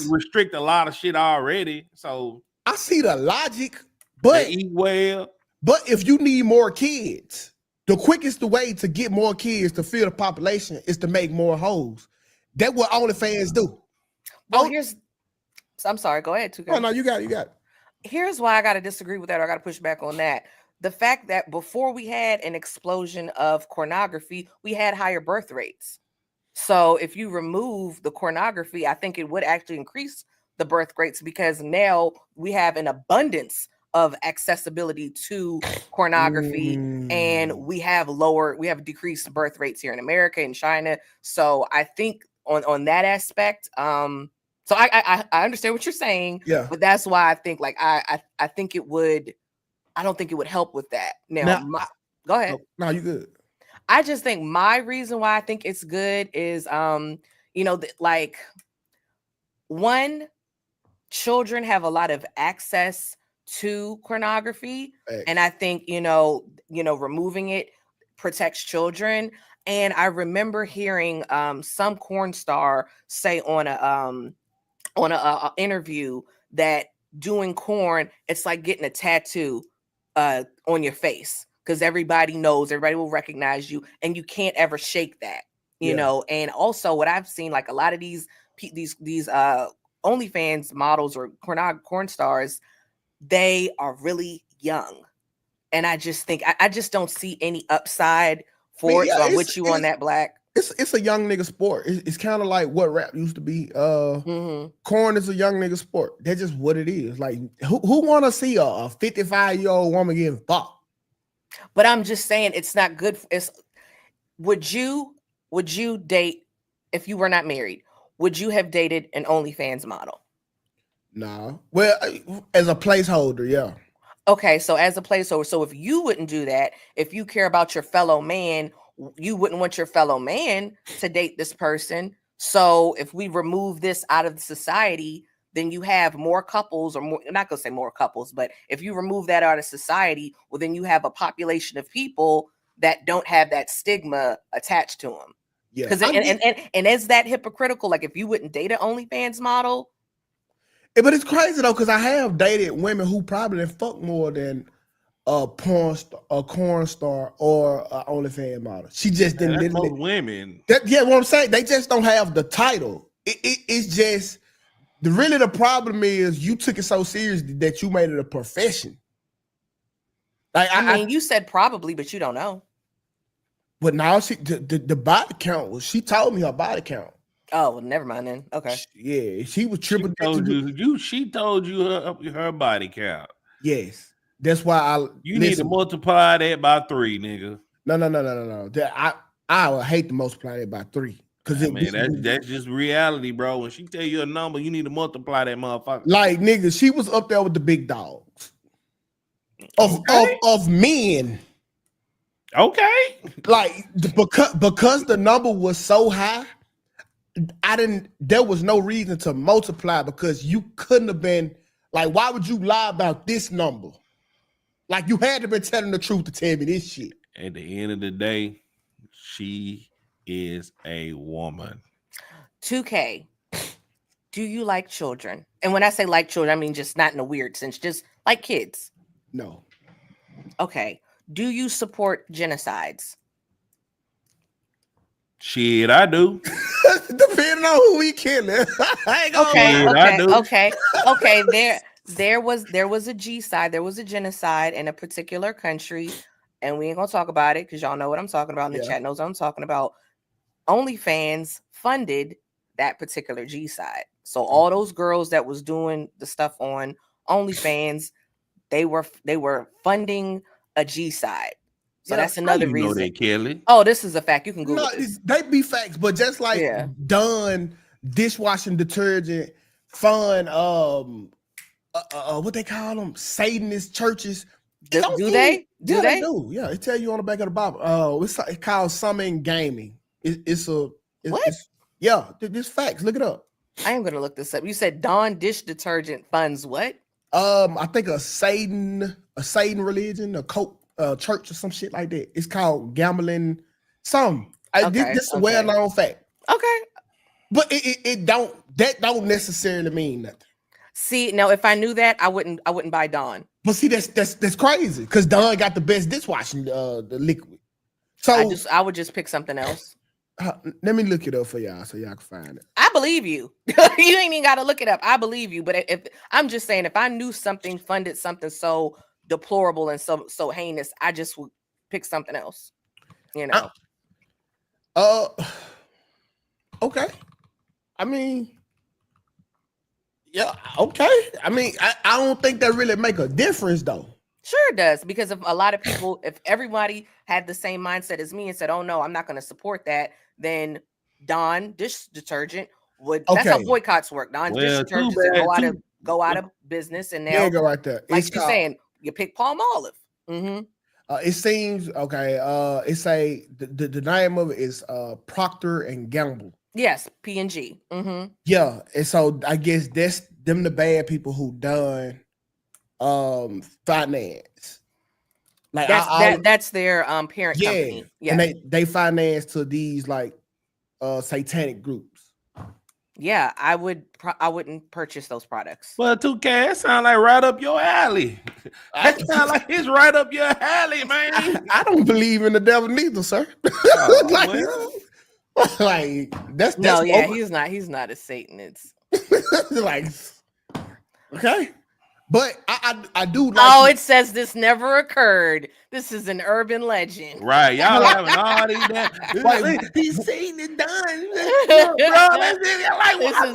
restrict a lot of shit already. So I see the logic, but they eat well. But if you need more kids, the quickest way to get more kids to fill the population is to make more hoes. That's what OnlyFans do. Well, I'm sorry. Go ahead. Oh no, you got it. Here's why I got to disagree with that. Or I got to push back on that. The fact that before we had an explosion of pornography, we had higher birth rates. So if you remove the pornography, I think it would actually increase the birth rates because now we have an abundance of accessibility to pornography and we have decreased birth rates here in America and China. So I think on that aspect, so I understand what you're saying, but that's why I think like I think it would. I don't think it would help with that. Now go ahead. No, you good. I just think my reason why I think it's good is like one, children have a lot of access to pornography, and I think removing it protects children. And I remember hearing some porn star say on a interview that doing porn, it's like getting a tattoo on your face because everybody will recognize you and you can't ever shake that, you know. And also what I've seen, like a lot of these OnlyFans models or porn stars, they are really young. And I just think I just don't see any upside for it. So I'm with you on that, Black. It's a young nigga sport. It's kind of like what rap used to be. Corn is a young nigga sport. That's just what it is. Like who want to see a 55-year-old woman getting fucked? But I'm just saying it's not good. Would you date if you were not married? Would you have dated an OnlyFans model? Nah. Well, as a placeholder, yeah. Okay, so as a placeholder, so if you wouldn't do that, if you care about your fellow man, you wouldn't want your fellow man to date this person. So if we remove this out of the society, then you have more couples, or more, I'm not gonna say more couples, but if you remove that out of society, well, then you have a population of people that don't have that stigma attached to them. Yeah. Because and is that hypocritical? Like if you wouldn't date an OnlyFans model. But it's crazy though, because I have dated women who probably fuck more than a porn star, or an OnlyFans model. She just didn't. Most women. What I'm saying, they just don't have the title. It's just the problem is you took it so seriously that you made it a profession. Like I mean, you said probably, but you don't know. But now the body count was. She told me her body count. Oh, well, never mind then. Okay. Yeah, she was triple. She told you her body count. Yes, that's why You need to multiply that by 3, nigga. No. I would hate to multiply that by 3 because that's just reality, bro. When she tell you a number, you need to multiply that motherfucker. Like nigga, she was up there with the big dogs of men. Okay, Like because the number was so high, there was no reason to multiply because you couldn't have been like, why would you lie about this number? Like you had to be telling the truth to tell me this shit. At the end of the day, she is a woman. 2K, do you like children? And when I say like children, I mean just not in a weird sense, just like kids. No. Okay. Do you support genocides? Shit, I do. Depending on who we killing. Okay. There was a G-side, there was a genocide in a particular country, and we ain't gonna talk about it because y'all know what I'm talking about. And the chat knows what I'm talking about. OnlyFans funded that particular G-side. So all those girls that was doing the stuff on OnlyFans, they were funding a G-side. So that's another reason. Know that, Kelly. Oh, this is a fact. You can Google this. They be facts, but just like Dawn dishwashing detergent, fun, what they call them, Satanist churches. Do they? Do. Yeah, it tell you on the back of the Bible. It's called Summon Gaming. It's facts. Look it up. I am gonna look this up. You said Dawn dish detergent funds what? I think a Satan religion, a cult, church or some shit like that. It's called gambling. This is a well-known fact. Okay, but it don't necessarily mean nothing. See, now if I knew that, I wouldn't buy Dawn. But see, that's crazy because Dawn got the best dishwashing the liquid. So I would just pick something else. Let me look it up for y'all so y'all can find it. I believe you. You ain't even got to look it up. I believe you. But if I'm just saying, if I knew something funded something so deplorable and so heinous, I just would pick something else. You know. Okay. I mean, yeah. Okay. I mean, I don't think that really make a difference though. Sure it does, because if a lot of people, if everybody had the same mindset as me and said, "Oh no, I'm not going to support that," then Dawn dish detergent would. That's how boycotts work. Dawn dish detergent go out of business, and they'll go right there. Like you're saying, you pick palm olive. Mm-hmm. It seems okay. It's the name of it is Procter and Gamble. Yes, P&G. Mm-hmm. Yeah, and so I guess that's them the bad people who done finance. Like that's their parent company. Yeah, and they finance to these like satanic groups. Yeah, I wouldn't purchase those products. Well, 2K, that sound like right up your alley. That sound like it's right up your alley, man. I don't believe in the devil neither, sir. That's he's not a Satanist. Like, okay. But I do like. Oh, it says this never occurred. This is an urban legend. Right. Y'all having all these he's seen it done.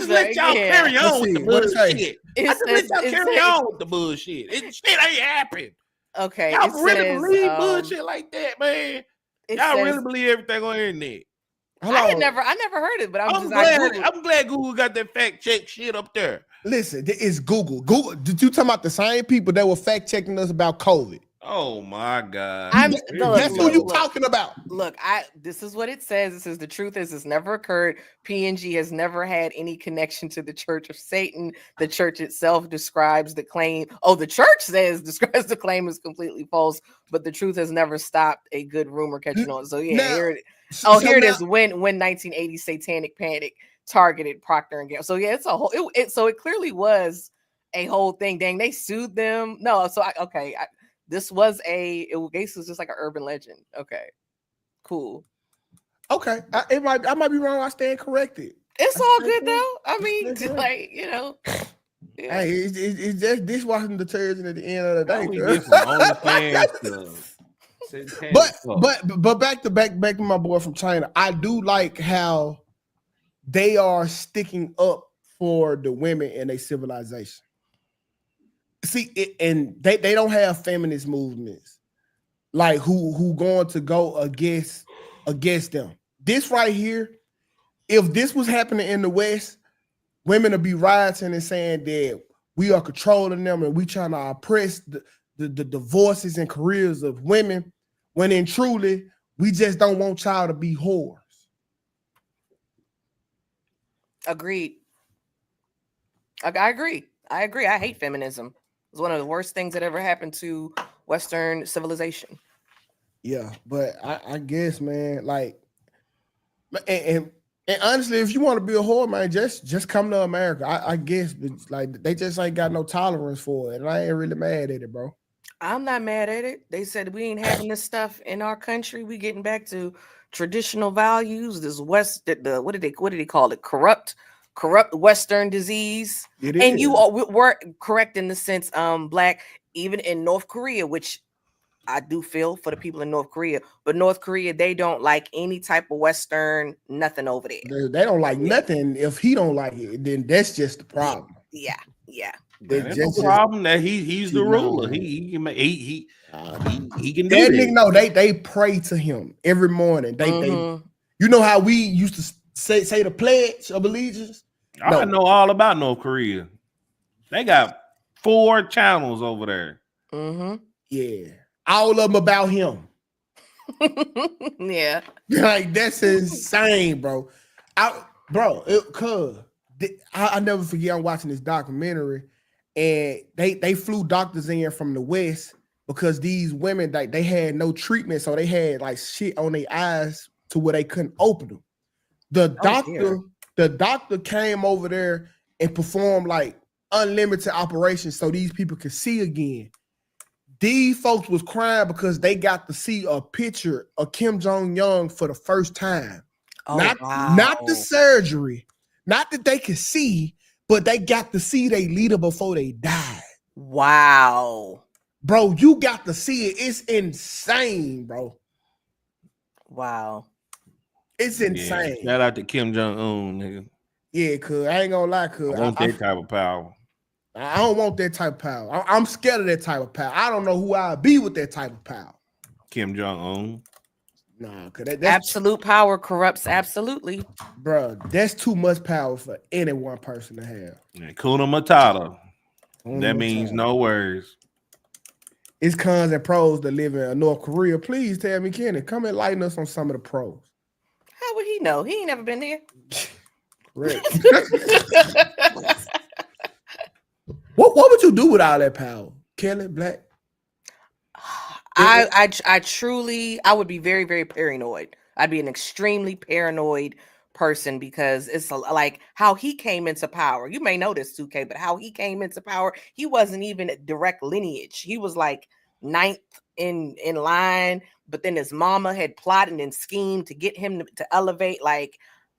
Let y'all carry on with the bullshit. I just let y'all carry on with the bullshit. Shit ain't happened. Okay. Y'all really believe bullshit like that, man. Y'all really believe everything on the internet. I never heard it, but I'm glad Google got that fact check shit up there. Listen, it's Google. Did you talk about the same people that were fact checking us about COVID? Oh my God. That's who you talking about. Look, this is what it says. It says the truth is it's never occurred. P&G has never had any connection to the Church of Satan. The church itself describes the claim. Oh, the church describes the claim as completely false, but the truth has never stopped a good rumor catching on. So yeah, here it is. Here it is. When 1980 satanic panic targeted Procter and Gamble. So yeah, it's a whole. So it clearly was a whole thing. Dang, they sued them. No, so this was just like an urban legend. Okay, cool. Okay, I might be wrong. I stand corrected. It's all good though. I mean, like yeah. Hey, it's just dishwashing detergent at the end of the day. But back to my boy from China. I do like how they are sticking up for the women in a civilization. see it, and they don't have feminist movements like who going to go against them. This right here, if this was happening in the West, women would be rioting and saying that we are controlling them and we trying to oppress the voices and careers of women, when in truly we just don't want y'all to be whores. Agreed. I agree. I hate feminism. It's one of the worst things that ever happened to Western civilization. Yeah, but I guess, man, like, and honestly, if you want to be a whore, man, just come to America. I guess, but like they just ain't got no tolerance for it, and I ain't really mad at it, bro. I'm not mad at it. They said we ain't having this stuff in our country. We getting back to traditional values. This what did they call it? Corrupt Western disease. And you were correct in the sense, Black, even in North Korea, which I do feel for the people in North Korea, but North Korea, they don't like any type of Western, nothing over there. They don't like nothing. If he don't like it, then that's just the problem. Yeah. That's no problem that he's the ruler. He can make he can do that. Nigga, no, they pray to him every morning. They you know how we used to say the pledge of allegiance? I know all about North Korea. They got 4 channels over there. Yeah. All of them about him. Yeah. Like, that's insane, bro. I never forget, I'm watching this documentary, and they flew doctors in from the West because these women, like, they had no treatment, so they had like shit on their eyes to where they couldn't open them. The doctor came over there and performed like unlimited operations so these people could see again. These folks was crying because they got to see a picture of Kim Jong-un for the first time. Not the surgery, not that they could see, but they got to see their leader before they died. Wow. Bro, you got to see it. It's insane, bro. Wow. It's insane. Shout out to Kim Jong-un, nigga. Yeah, cuz I ain't gonna lie, cuz I want that type of power. I don't want that type of power. I'm scared of that type of power. I don't know who I'll be with that type of power. Kim Jong-un. Nah, cause that's absolute power corrupts absolutely. Bro, that's too much power for any one person to have. Yeah, Kuna Matata. That means no words. It's cons and pros to live in North Korea. Please tell me, Kenny, come and enlighten us on some of the pros. How would he know? He ain't never been there. Right. What would you do with all that power, Kelly Black? I truly, I would be very, very paranoid. I'd be an extremely paranoid person because it's like how he came into power. You may know this, 2K, but how he came into power, he wasn't even a direct lineage. He was like 9th in line, but then his mama had plotted and schemed to get him to elevate. Like,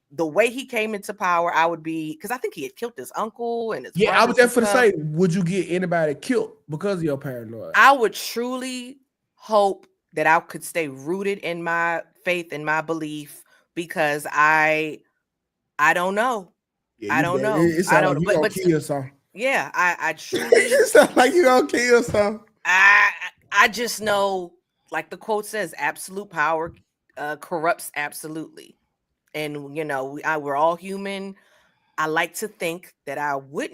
the way he came into power, I would be, because I think he had killed his uncle and his I was just for to say, would you get anybody killed because of your paranoia? I would truly hope that I could stay rooted in my faith and my belief, because I don't know. I don't know. I don't know. But kill some. Yeah, I truly. It sounds like you gonna kill some. I just know, like the quote says, absolute power corrupts absolutely. And, you know, we're all human. I like to think that I would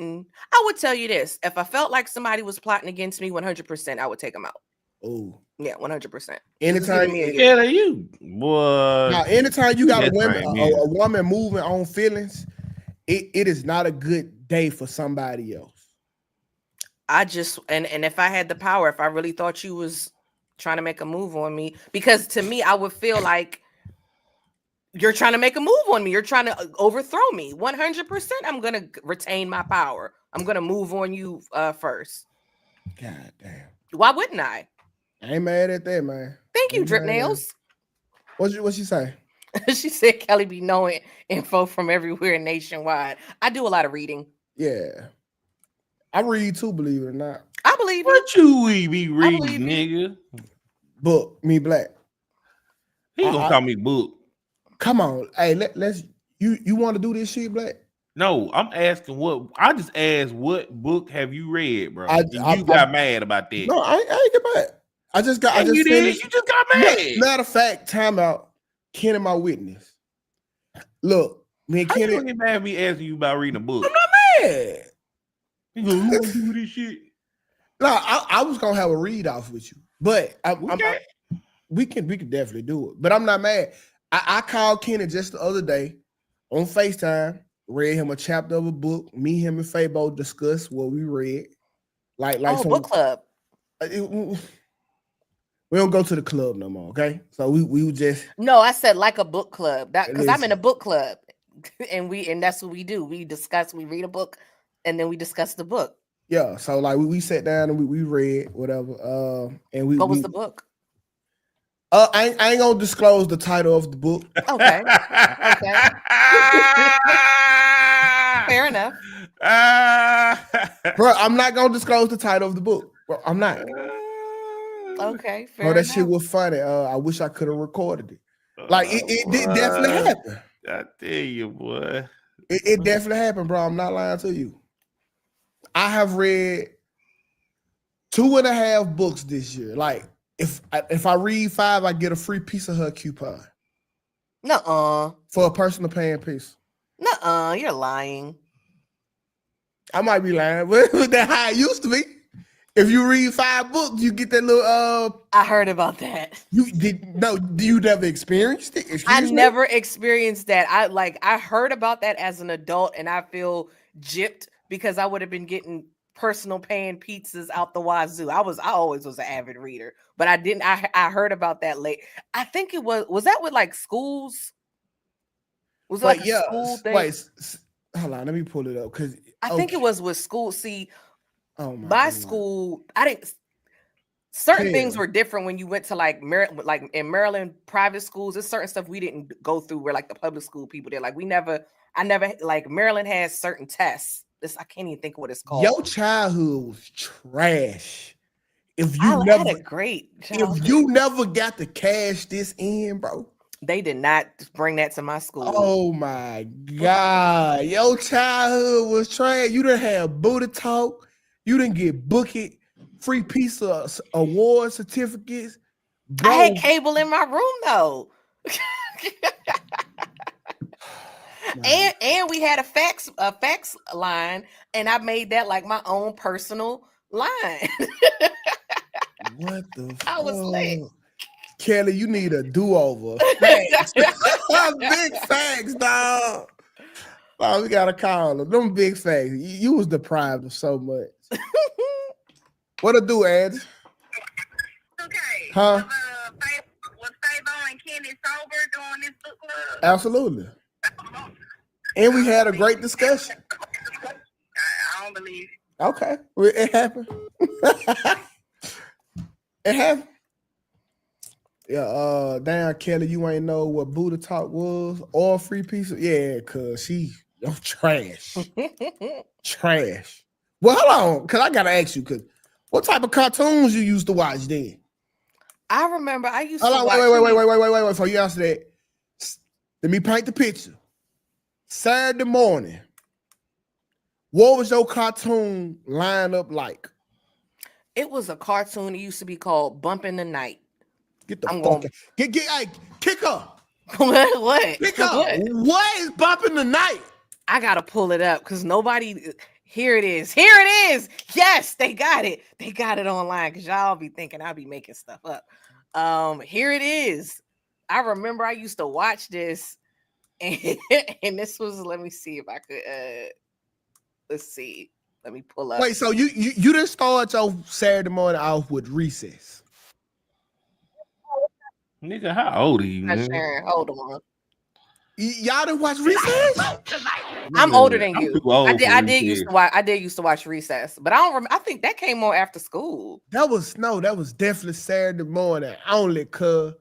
tell you this. If I felt like somebody was plotting against me, 100%, I would take them out. Oh. Yeah, 100%. Anytime you boy. Now, anytime you got a woman moving on feelings, it is not a good day for somebody else. I just, and if I had the power, if I really thought you was trying to make a move on me, because to me, I would feel like you're trying to make a move on me. You're trying to overthrow me. 100%. I'm going to retain my power. I'm going to move on you first. God damn. Why wouldn't I? I ain't mad at that, man. Thank you, Drip Nails. What she say? She said Kelly be knowing info from everywhere nationwide. I do a lot of reading. Yeah. I read too, believe it or not. I believe what you be reading, nigga? Book, me Black. He gonna call me Book. Come on. Hey, let's you want to do this shit, Black? No, I'm asking what. I just asked what book have you read, bro? I got mad about that. No, I ain't get mad. I just you finished. did. You just got mad. Matter of fact, time out. Kenny, my witness. Look, me and How Kenny. you gonna get mad at me asking you about reading a book? I'm not mad. You gonna who gonna do this shit? No, I was gonna have a read off with you, but we can definitely do it. But I'm not mad. I called Kenny just the other day on FaceTime, read him a chapter of a book. Me, him, and Faye both discussed what we read. Like book club. We don't go to the club no more, okay? So we would just No, I said like a book club. That because I'm in a Listen. book club, and that's what we do. We read a book, and then we discuss the book. yeah. So like we sat down and we read whatever. And What was the book? I ain't gonna disclose the title of the book. Okay. Fair enough. Bro, I'm not gonna disclose the title of the book. Bro, I'm not. Okay, fair Bro, that enough. shit was funny. I wish I could have recorded it. Like it did definitely happen. I tell you, boy. It definitely happened, bro. I'm not lying to you. I have read 2.5 books this year. Like if I read 5, I get a free piece of her coupon Nuh-uh. for a personal paying piece. Nuh-uh. You're lying. I might be lying, but that's how it used to be. If you read 5 books, you get that little I heard about that. You never experienced it? I never experienced that. I heard about that as an adult, and I feel gypped because I would have been getting personal paying pizzas out the wazoo. I always was an avid reader, but I didn't. I heard about that late. I think it was that with like schools? Was it like a school thing? Wait, hold on, let me pull it up because I think it was with school. See, my school, I didn't. Certain things were different when you went to like in Maryland private schools. There's certain stuff we didn't go through where like the public school people did. Like I never like Maryland has certain tests. I can't even think of what it's called. Your childhood was trash. If you had a great childhood. If you never got to cash this in, bro. They did not bring that to my school. Oh my God. Your childhood was trash. You didn't have booty talk. You didn't get booked. Free piece of award certificates. Bro. I had cable in my room though. and we had a fax line, and I made that like my own personal line. What the fuck? I was late. Kelly, you need a do-over. Facts. Big facts, dog. Oh, we gotta call them. Them big facts. You was deprived of so much. What to do, Ed? Okay. Huh? Was Fabo and Kenny sober during this book club? Absolutely. And we had a great discussion. I don't believe it. Okay. Well, it happened. It happened. Yeah, damn, Kelly, you ain't know what Buddha Talk was or free pizza. Yeah, cause trash. Trash. Well, hold on, cause I gotta ask you, cause what type of cartoons you used to watch then? I remember I used to watch. Wait, before you answer that, let me paint the picture. Saturday morning, what was your cartoon lineup like? It was a cartoon. It used to be called Bump in the Night. Get the fuck out. Kick her. What? Kick her. What is Bump in the Night? I gotta pull it up because nobody. Here it is. Here it is. Yes, they got it. They got it online because y'all be thinking I'll be making stuff up. Here it is. I remember I used to watch this, and this was. Let me see if I could. Let's see. Let me pull up. Wait, so you didn't start your Saturday morning off with Recess? Nigga, how old are you? Sharon, hold on. Y'all didn't watch Recess? I'm older than you. I did used to watch Recess, but I don't remember. I think that came on after school. That was definitely Saturday morning only. Cuz.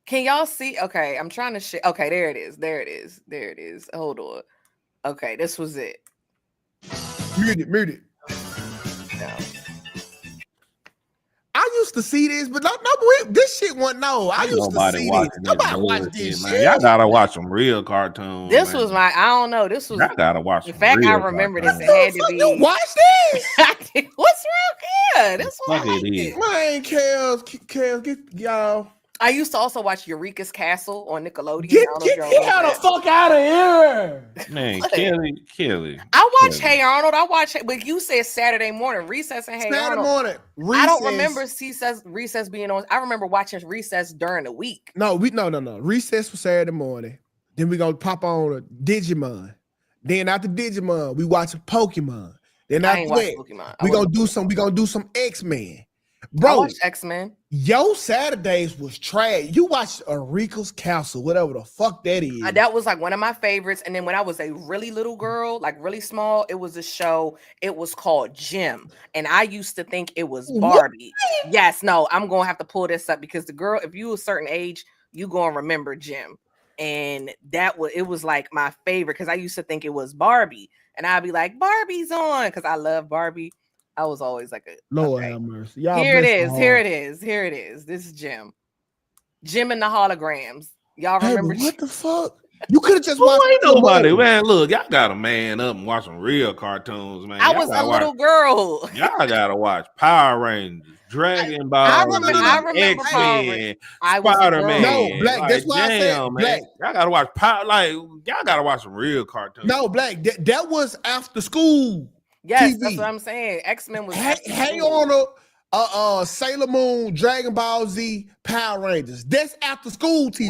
Can y'all see? Okay, I'm trying to share. Okay, there it is. There it is. Hold on. Okay, this was it. Mute it. No. I used to see this, but this shit wasn't no. I used to see this. Nobody watch this man. shit. Y'all gotta watch some real cartoons. This man. was my, I don't know. This was, Y'all gotta watch. in some fact, I real remember cartoons. this. It had to be. You watch this? What's wrong here? That's why Fuck I it liked is. it. Man, Kels, get y'all. I used to also watch Eureka's Castle on Nickelodeon. Get I don't know if y'all remember the that. fuck out of here. Man, What? Kelly. I watch Hey Arnold. I watch, but you said Saturday morning recess and Hey Saturday Arnold. morning. I don't Recess. remember recess being on. I remember watching recess during the week. No. Recess was Saturday morning. Then we gonna pop on a Digimon. Then after Digimon, we watch Pokemon. Then I after ain't watched that, Pokemon. we gonna do some X-Men. I Bro, watched X-Men. yo Saturdays was trash. You watched Eureka's Castle, whatever the fuck that is. That was like one of my favorites. And then when I was a really little girl, like really small, it was a show. It was called Jim. And I used to think it was Barbie. What? Yes, no, I'm going to have to pull this up because the girl, if you a certain age, you going to remember Jim. And it was like my favorite because I used to think it was Barbie. And I'd be like, Barbie's on because I love Barbie. I was always like, Lord have mercy. Y'all Here it bless is. my Here heart. it is. Here it is. This is Jim. Jim and the holograms. Y'all Hey, remember? but what the fuck? You could have just Boy, watched ain't nobody, Digimon. man. Look, y'all gotta man up and watch some real cartoons, man. I Y'all was a gotta little girl. Y'all gotta watch Power Rangers, Dragon Ball, I remember Power X-Men, Rangers. I was a Spider-Man. girl. No, Black, that's why I said, damn, man. Black. Y'all gotta watch y'all gotta watch some real cartoons. No, Black. That was after school. Yes, TV. that's what I'm saying. X-Men was. Hang on a Sailor Moon, Dragon Ball Z, Power Rangers. That's after school TV.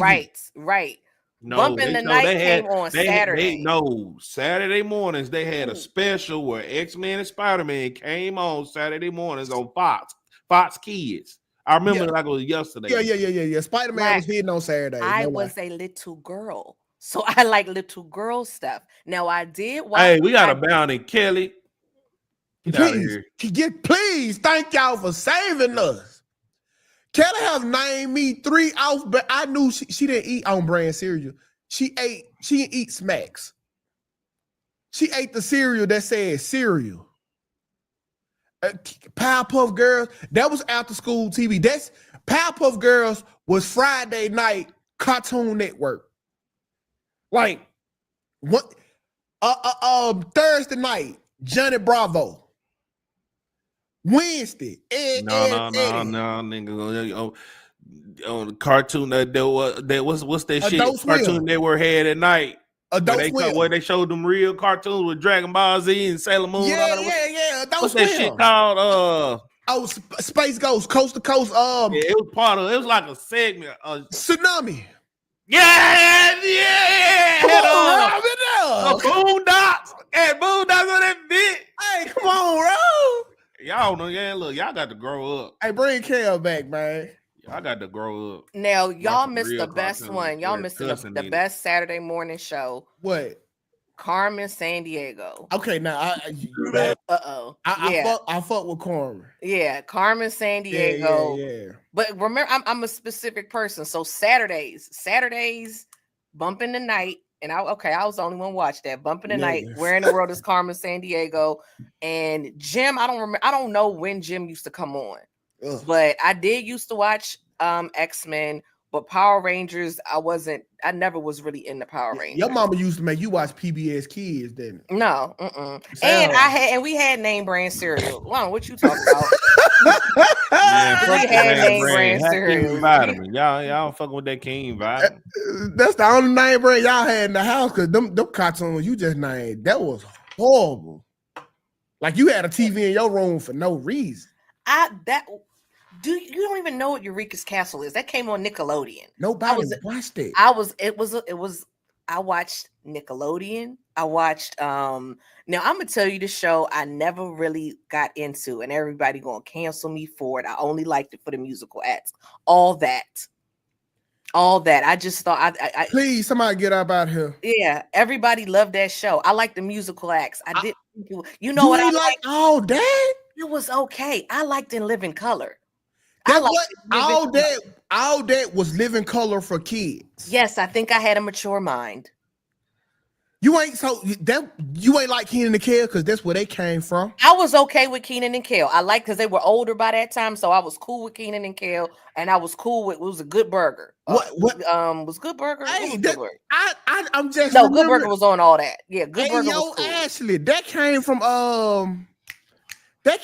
Right. No, Bump in the Night came on Saturday. Saturday mornings they had a special where X-Men and Spider-Man came on Saturday mornings on Fox Kids. I remember like it was yesterday. Yeah. Spider-Man was hitting on Saturday. I was a little girl, so I like little girl stuff. Now I did watch. Hey, we got a bounty, Kelly. Get out of here. Please, thank y'all for saving us. Kelly have named me 3 off, but I knew she didn't eat on brand cereal. She didn't eat smex. She ate the cereal that said cereal. Powerpuff Girls, that was after school TV. That's Powerpuff Girls was Friday night Cartoon Network. Like what? Thursday night, Johnny Bravo. Wednesday, No, nigga. On the cartoon what's that shit? Adult Swim. Cartoon Network had at night. Adult Swim. Where they showed them real cartoons with Dragon Ball Z and Sailor Moon. Yeah. Adult What's Swim. that shit called? Space Ghost, Coast to Coast. Yeah, it was like a segment. Tsunami. Yeah. Come on, Robin. Boondocks. And Boondocks on that bitch. Hey, come on, bro. Y'all know, look, y'all got to grow up. Hey, bring Kel back, man. Y'all got to grow up. Now y'all some missed real the best cartoons one. Y'all where missed cussing the in it. best Saturday morning show. What? Carmen San Diego. Okay, now I fuck with Carmen. Yeah, Carmen San Diego. Yeah. But remember, I'm a specific person. So Saturdays, Bump in the Night. And I was the only one watch that. Bump in the Night. Where in the world is Carmen San Diego? And Jim, I don't know when Jim used to come on. Ugh. But I did used to watch X-Men, but Power Rangers, I never was really into Power Rangers. Your mama used to make you watch PBS Kids, didn't it? No, and we had name brand cereal. Wow, what you talking about? Man, We had name brand cereal. Vitamin. Y'all fucking with that King Vitamin. That's the only name brand y'all had in the house, because them cartoons you just named, that was horrible. Like you had a TV in your room for no reason. You don't even know what Eureka's Castle is. That came on Nickelodeon. Nobody watched it. I watched Nickelodeon. I watched now I'm gonna tell you the show I never really got into, and everybody gonna cancel me for it. I only liked it for the musical acts. All that. I just thought I please somebody get up out here. Yeah, everybody loved that show. I like the musical acts. I didn't you know what I like all that? It was okay. I liked In Living Color. All that was Living Color for kids. Yes, I think I had a mature mind. You ain't you ain't like Kenan and Kel because that's where they came from. I was okay with Kenan and Kel. I like because they were older by that time, so I was cool with Kenan and Kel, and I was cool with it was a Good Burger. What Was Good Burger? Hey, What was Good Burger? I'm just No, Good Burger was on all that. Yeah, Good Burger yo, was cool. Ashley, that came from all that.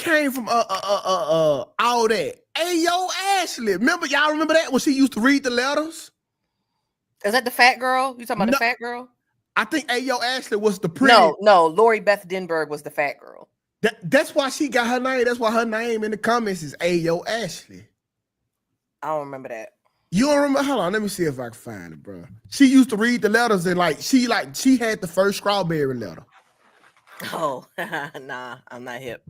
Hey, yo, Ashley, y'all remember that when she used to read the letters? Is that the fat girl? You talking about the fat girl? I think Ayo Ashley was the pretty. No, Lori Beth Denberg was the fat girl. That's why she got her name. That's why her name in the comments is Ayo Ashley. I don't remember that. You don't remember? Hold on, let me see if I can find it, bro. She used to read the letters and she had the first strawberry letter. Oh, nah, I'm not hip.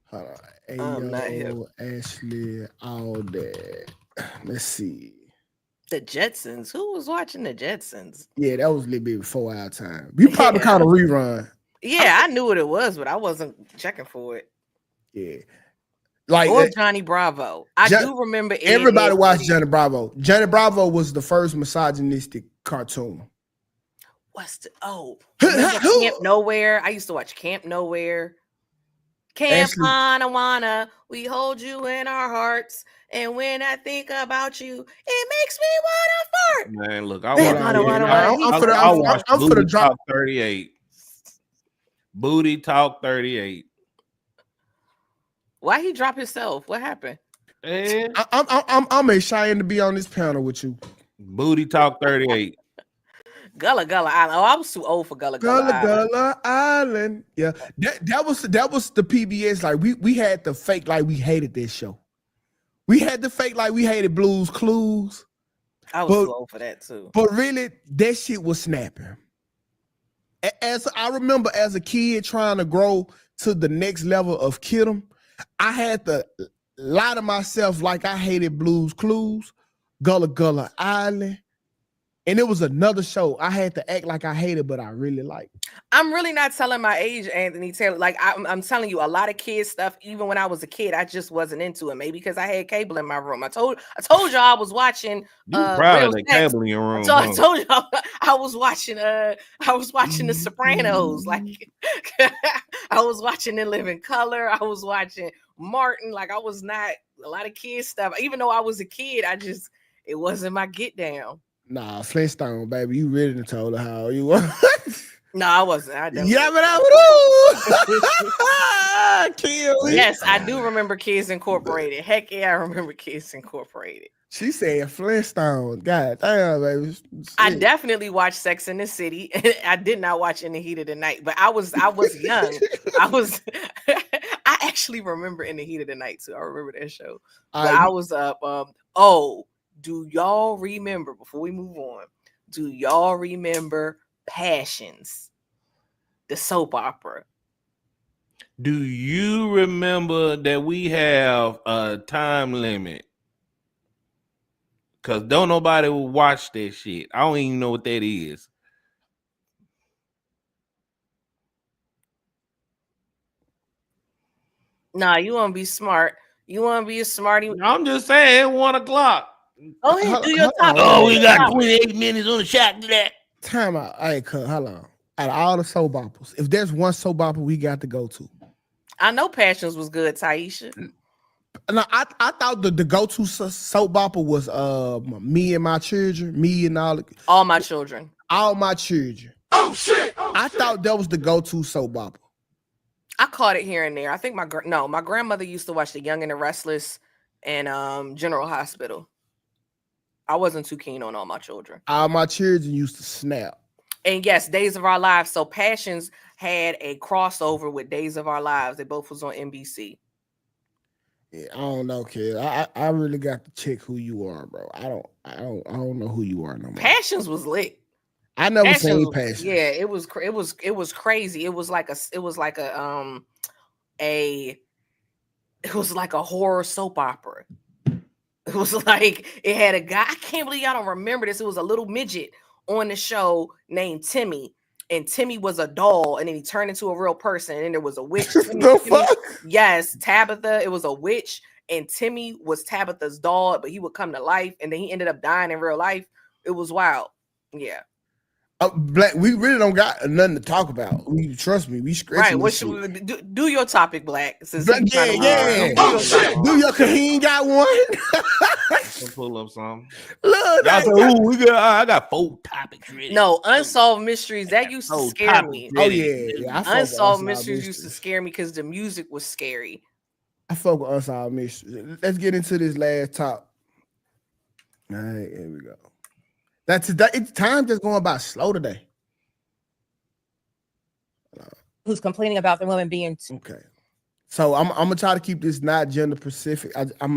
Hold on, Ayo Ashley, all that. Let's see. The Jetsons. Who was watching the Jetsons? Yeah, that was a little bit before our time. We probably caught a rerun. Yeah, I knew what it was, but I wasn't checking for it. Yeah. Or Johnny Bravo. I do remember everybody watched Johnny Bravo. Johnny Bravo was the first misogynistic cartoon. Camp Nowhere. I used to watch Camp Nowhere. Camp Wanna, we hold you in our hearts. And when I think about you, it makes me wanna fart. Man, look, I'm for the drop 38. Booty Talk 38. Why he drop himself? What happened? I'm ashamed to be on this panel with you. Booty Talk 38. Gullah Island. Oh, I was too old for Gullah Island. Gullah Island. Yeah, that was the PBS. Like we had to fake like we hated this show. We had to fake like we hated Blue's Clues. I was too old for that too. But really, that shit was snapping. As I remember as a kid trying to grow to the next level of Kid'em, I had to lie to myself like I hated Blue's Clues, Gullah Island. And it was another show I had to act like I hated, but I really liked. I'm really not telling my age, Anthony Taylor. Like I'm telling you, a lot of kids stuff. Even when I was a kid, I just wasn't into it. Maybe because I had cable in my room. I told y'all I was watching. Probably the cable in your room. So I told y'all I was watching. The Sopranos. Like I was watching In Living Color. I was watching Martin. Like I was not a lot of kids stuff. Even though I was a kid, it wasn't my get down. Nah, Flintstone, baby, you really done told her how you were. No, I wasn't. Yes, I do remember Kids Incorporated. Heck yeah, I remember Kids Incorporated. She said Flintstone. God damn, baby. I definitely watched Sex in the City. I did not watch In the Heat of the Night, but I was young. I actually remember In the Heat of the Night too. I remember that show. I was up. Do y'all remember, before we move on, do y'all remember Passions, the soap opera? Do you remember that we have a time limit? Because don't nobody will watch that shit. I don't even know what that is. Nah, you want to be smart. You want to be a smarty. I'm just saying, 1 o'clock. Go ahead, do your top. Oh, we got 28 minutes on the shot to that. Time out. Hey, hold on. Out of all the soap operas, if there's one soap opera we got to go to, I know Passions was good, Taisha. No, I thought the go-to soap opera was Me and My Children, Me and All My Children. All My Children. Oh shit! I thought that was the go-to soap opera. I caught it here and there. I think my grandmother used to watch The Young and the Restless and General Hospital. I wasn't too keen on All My Children. All My Children used to snap. And yes, Days of Our Lives. So Passions had a crossover with Days of Our Lives. They both was on NBC. Yeah, I don't know, kid. I really got to check who you are, bro. I don't know who you are no more. Passions was lit. I never seen Passions. Yeah, it was crazy. It was like a horror soap opera. It was like it had a guy. I can't believe y'all don't remember this. It was a little midget on the show named Timmy, and Timmy was a doll, and then he turned into a real person. And then there was a witch. Yes, Tabitha. It was a witch, and Timmy was Tabitha's doll, but he would come to life, and then he ended up dying in real life. It was wild. Yeah. Black, we really don't got nothing to talk about. Trust me, we Right. scratching What this should shit. we do your topic, Black? Since Black, he's trying to yeah. do your topic. Do your, cause he ain't got one. I'll pull up some. Look, Y'all say, ooh, I got 4 topics ready. No, unsolved mysteries that used to Oh, scare topic me. oh ready. yeah. I fuck with Unsolved mysteries used to scare me because the music was scary. I fuck with unsolved mysteries. Let's get into this last top. All right, here we go. It's time just going by slow today. Who's complaining about the women being Okay. So I'm gonna try to keep this not gender specific.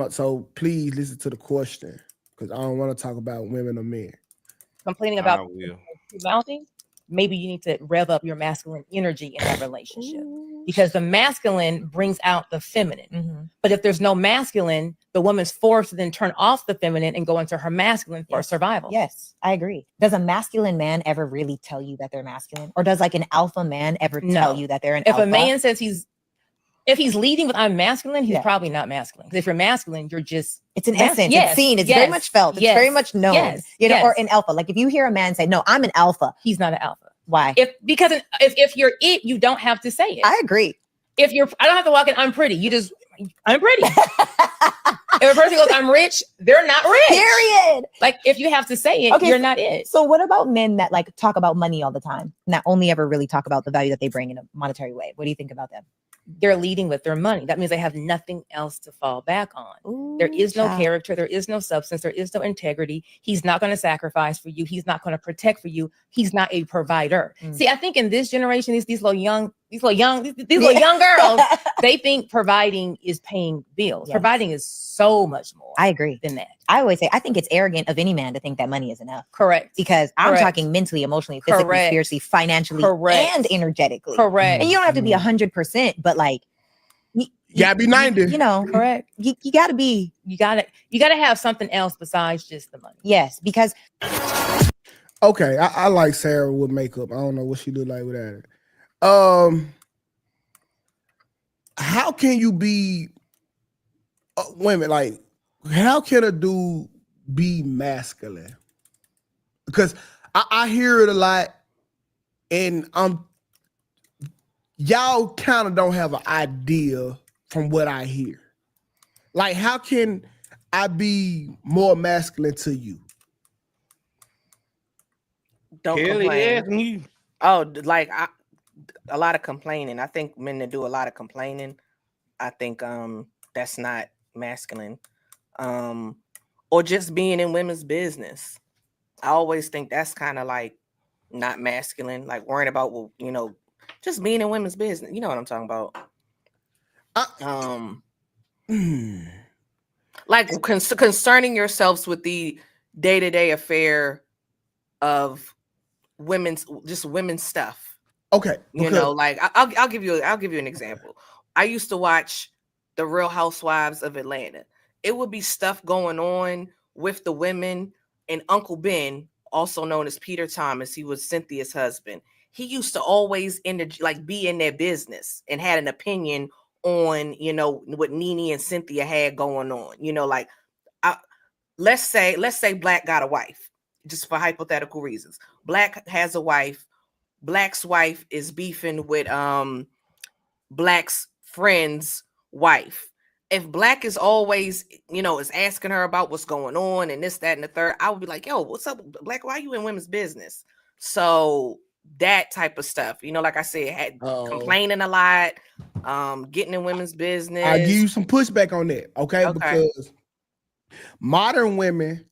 So please listen to the question because I don't want to talk about women or men. complaining I about will. mounting? Maybe you need to rev up your masculine energy in that relationship because the masculine brings out the feminine. But if there's no masculine, the woman's forced to then turn off the feminine and go into her masculine for survival. Yes, I agree. Does a masculine man ever really tell you that they're masculine? Or does like an alpha man ever tell you that they're an If alpha? a man says if he's leading with I'm masculine, he's Yeah. probably not masculine. Because if you're masculine, you're just It's an Yes, essence. yes, It's seen. It's yes, very much felt. It's yes, very much known. yes, You know, yes. or an alpha. Like if you hear a man say, "No, I'm an alpha," he's not an alpha. why? Because if you're it, you don't have to say it. I agree. I don't have to walk in, I'm pretty. You just, I'm pretty. If a person goes, I'm rich, they're not rich. Period. Like if you have to say it, Okay, you're not it. So what about men that like talk about money all the time, and that only ever really talk about the value that they bring in a monetary way? What do you think about them? They're leading with their money. That means they have nothing else to fall back on. Ooh, There is no child. character. There is no substance. There is no integrity. He's not going to sacrifice for you. He's not going to protect for you. He's not a provider. See, I think in this generation, these little young girls, they think providing is paying bills. Yes. Providing is so much more. I agree. Than that. I always say I think it's arrogant of any man to think that money is enough. Correct. Because I'm Correct. talking mentally, emotionally, physically, Correct. spiritually, financially, Correct. and energetically. Correct. And you don't have to be 100%, but like You gotta be 90. You know, Correct. you gotta be. You gotta have something else besides just the money. Yes, because Okay, I like Sarah with makeup. I don't know what she look like without it. How can you be women? Like, how can a dude be masculine? Because I hear it a lot, and y'all kind of don't have an idea from what I hear. Like, how can I be more masculine to you? Don't Kelly complain. asked me. Oh, like a lot of complaining. I think men that do a lot of complaining, I think that's not masculine. Or just being in women's business. I always think that's kind of like not masculine, like worrying about, well, you know, just being in women's business. You know what I'm talking about? Like concerning yourselves with the day-to-day affair of women's stuff. Okay, You know, like I'll give you an example. I used to watch The Real Housewives of Atlanta. It would be stuff going on with the women, and Uncle Ben, also known as Peter Thomas, he was Cynthia's husband. He used to always be in their business and had an opinion on, you know, what Nene and Cynthia had going on. You know, like let's say Black got a wife, just for hypothetical reasons. Black has a wife. Black's wife is beefing with Black's friend's wife. If Black is always, you know, is asking her about what's going on and this, that, and the third, I would be like, yo, what's up, Black? Why are you in women's business? So that type of stuff, you know, like I said, complaining a lot, getting in women's business. I'll give you some pushback on that, okay? Because modern women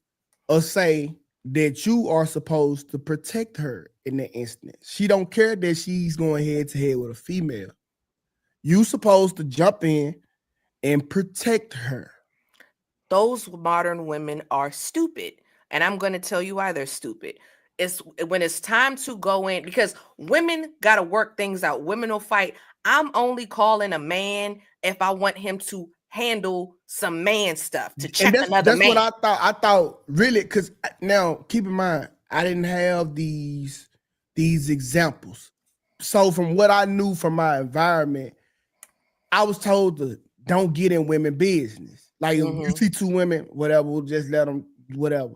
will say that you are supposed to protect her in that instance. She don't care that she's going head to head with a female. You supposed to jump in and protect her. Those modern women are stupid. And I'm going to tell you why they're stupid. It's when it's time to go in, because women got to work things out. Women will fight. I'm only calling a man if I want him to handle some man stuff, to check another man. That's what I thought. I thought really, because now keep in mind, I didn't have these examples. So from what I knew from my environment, I was told to don't get in women business. Like if you see two women, whatever, we'll just let them, whatever.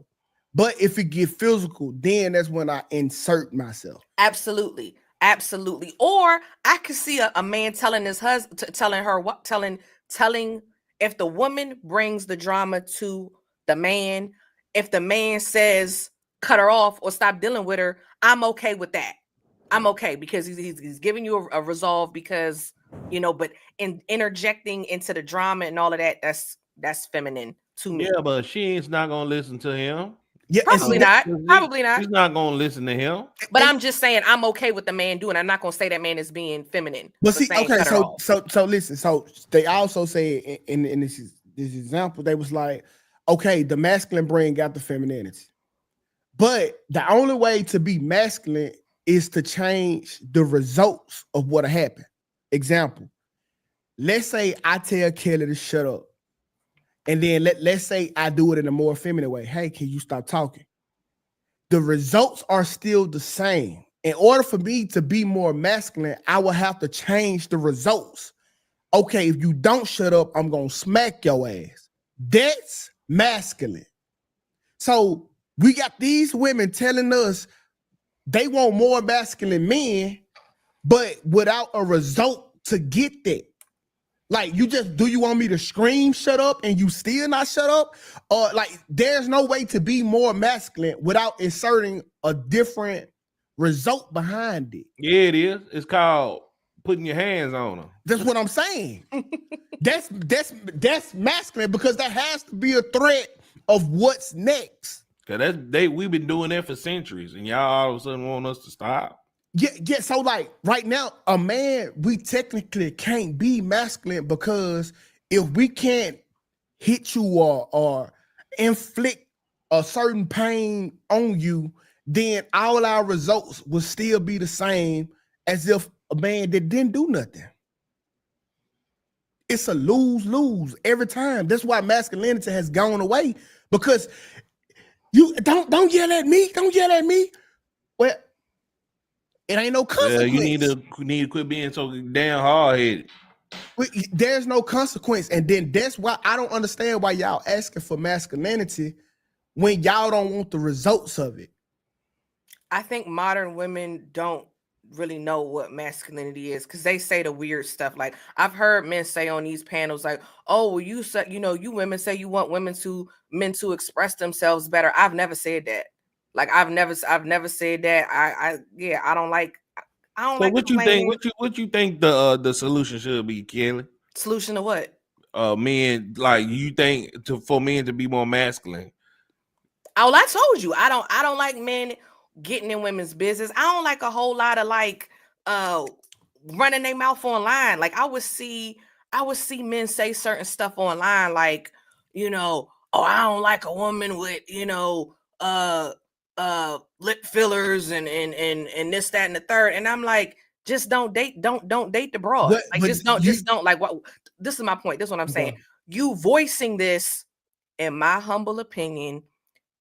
But if it get physical, then that's when I insert myself. Absolutely. Absolutely. Or I could see a man telling his husband, telling her what, telling if the woman brings the drama to the man, if the man says cut her off or stop dealing with her, I'm okay with that. I'm okay because he's giving you a resolve because, you know, but in interjecting into the drama and all of that, that's feminine to me. Yeah, but she's not gonna listen to him. Yeah, Probably not. Probably not. She's not gonna listen to him. But I'm just saying I'm okay with the man doing. I'm not gonna say that man is being feminine. But see, okay, so listen. So they also say in this example, they was like, okay, the masculine brain got the femininity, but the only way to be masculine is to change the results of what happened. Example, let's say I tell Kelly to shut up, and then let's say I do it in a more feminine way. Hey, can you stop talking? The results are still the same. In order for me to be more masculine, I will have to change the results. Okay, if you don't shut up, I'm gonna smack your ass. That's masculine. So we got these women telling us they want more masculine men, but without a result to get that. Like, do you want me to scream shut up and you still not shut up? Or like, there's no way to be more masculine without inserting a different result behind it. Yeah, it is. It's called putting your hands on them. That's what I'm saying. that's masculine because there has to be a threat of what's next. Cause we've been doing that for centuries, and y'all all of a sudden want us to stop. Yeah. So like right now, a man, we technically can't be masculine because if we can't hit you or inflict a certain pain on you, then all our results will still be the same as if a man that didn't do nothing. It's a lose-lose every time. That's why masculinity has gone away, because you don't yell at me. Don't yell at me. Well, it ain't no consequence. You need to quit being so damn hard-headed. There's no consequence. And then that's why I don't understand why y'all asking for masculinity when y'all don't want the results of it. I think modern women don't really know what masculinity is because they say the weird stuff. Like I've heard men say on these panels, like, "Oh, well, you said, you women say you want men to express themselves better." I've never said that. Like I've never said that. I don't like. So what you think? What you think the solution should be, Kelly? Solution to what? Men, like you think for men to be more masculine. Oh, I told you I don't like men getting in women's business. I don't like a whole lot of like running their mouth online. Like I would see men say certain stuff online, like, oh, I don't like a woman with, lip fillers and this, that, and the third. And I'm like, just don't date the broad. Just don't like what this is my point. This is what I'm saying. You voicing this, in my humble opinion,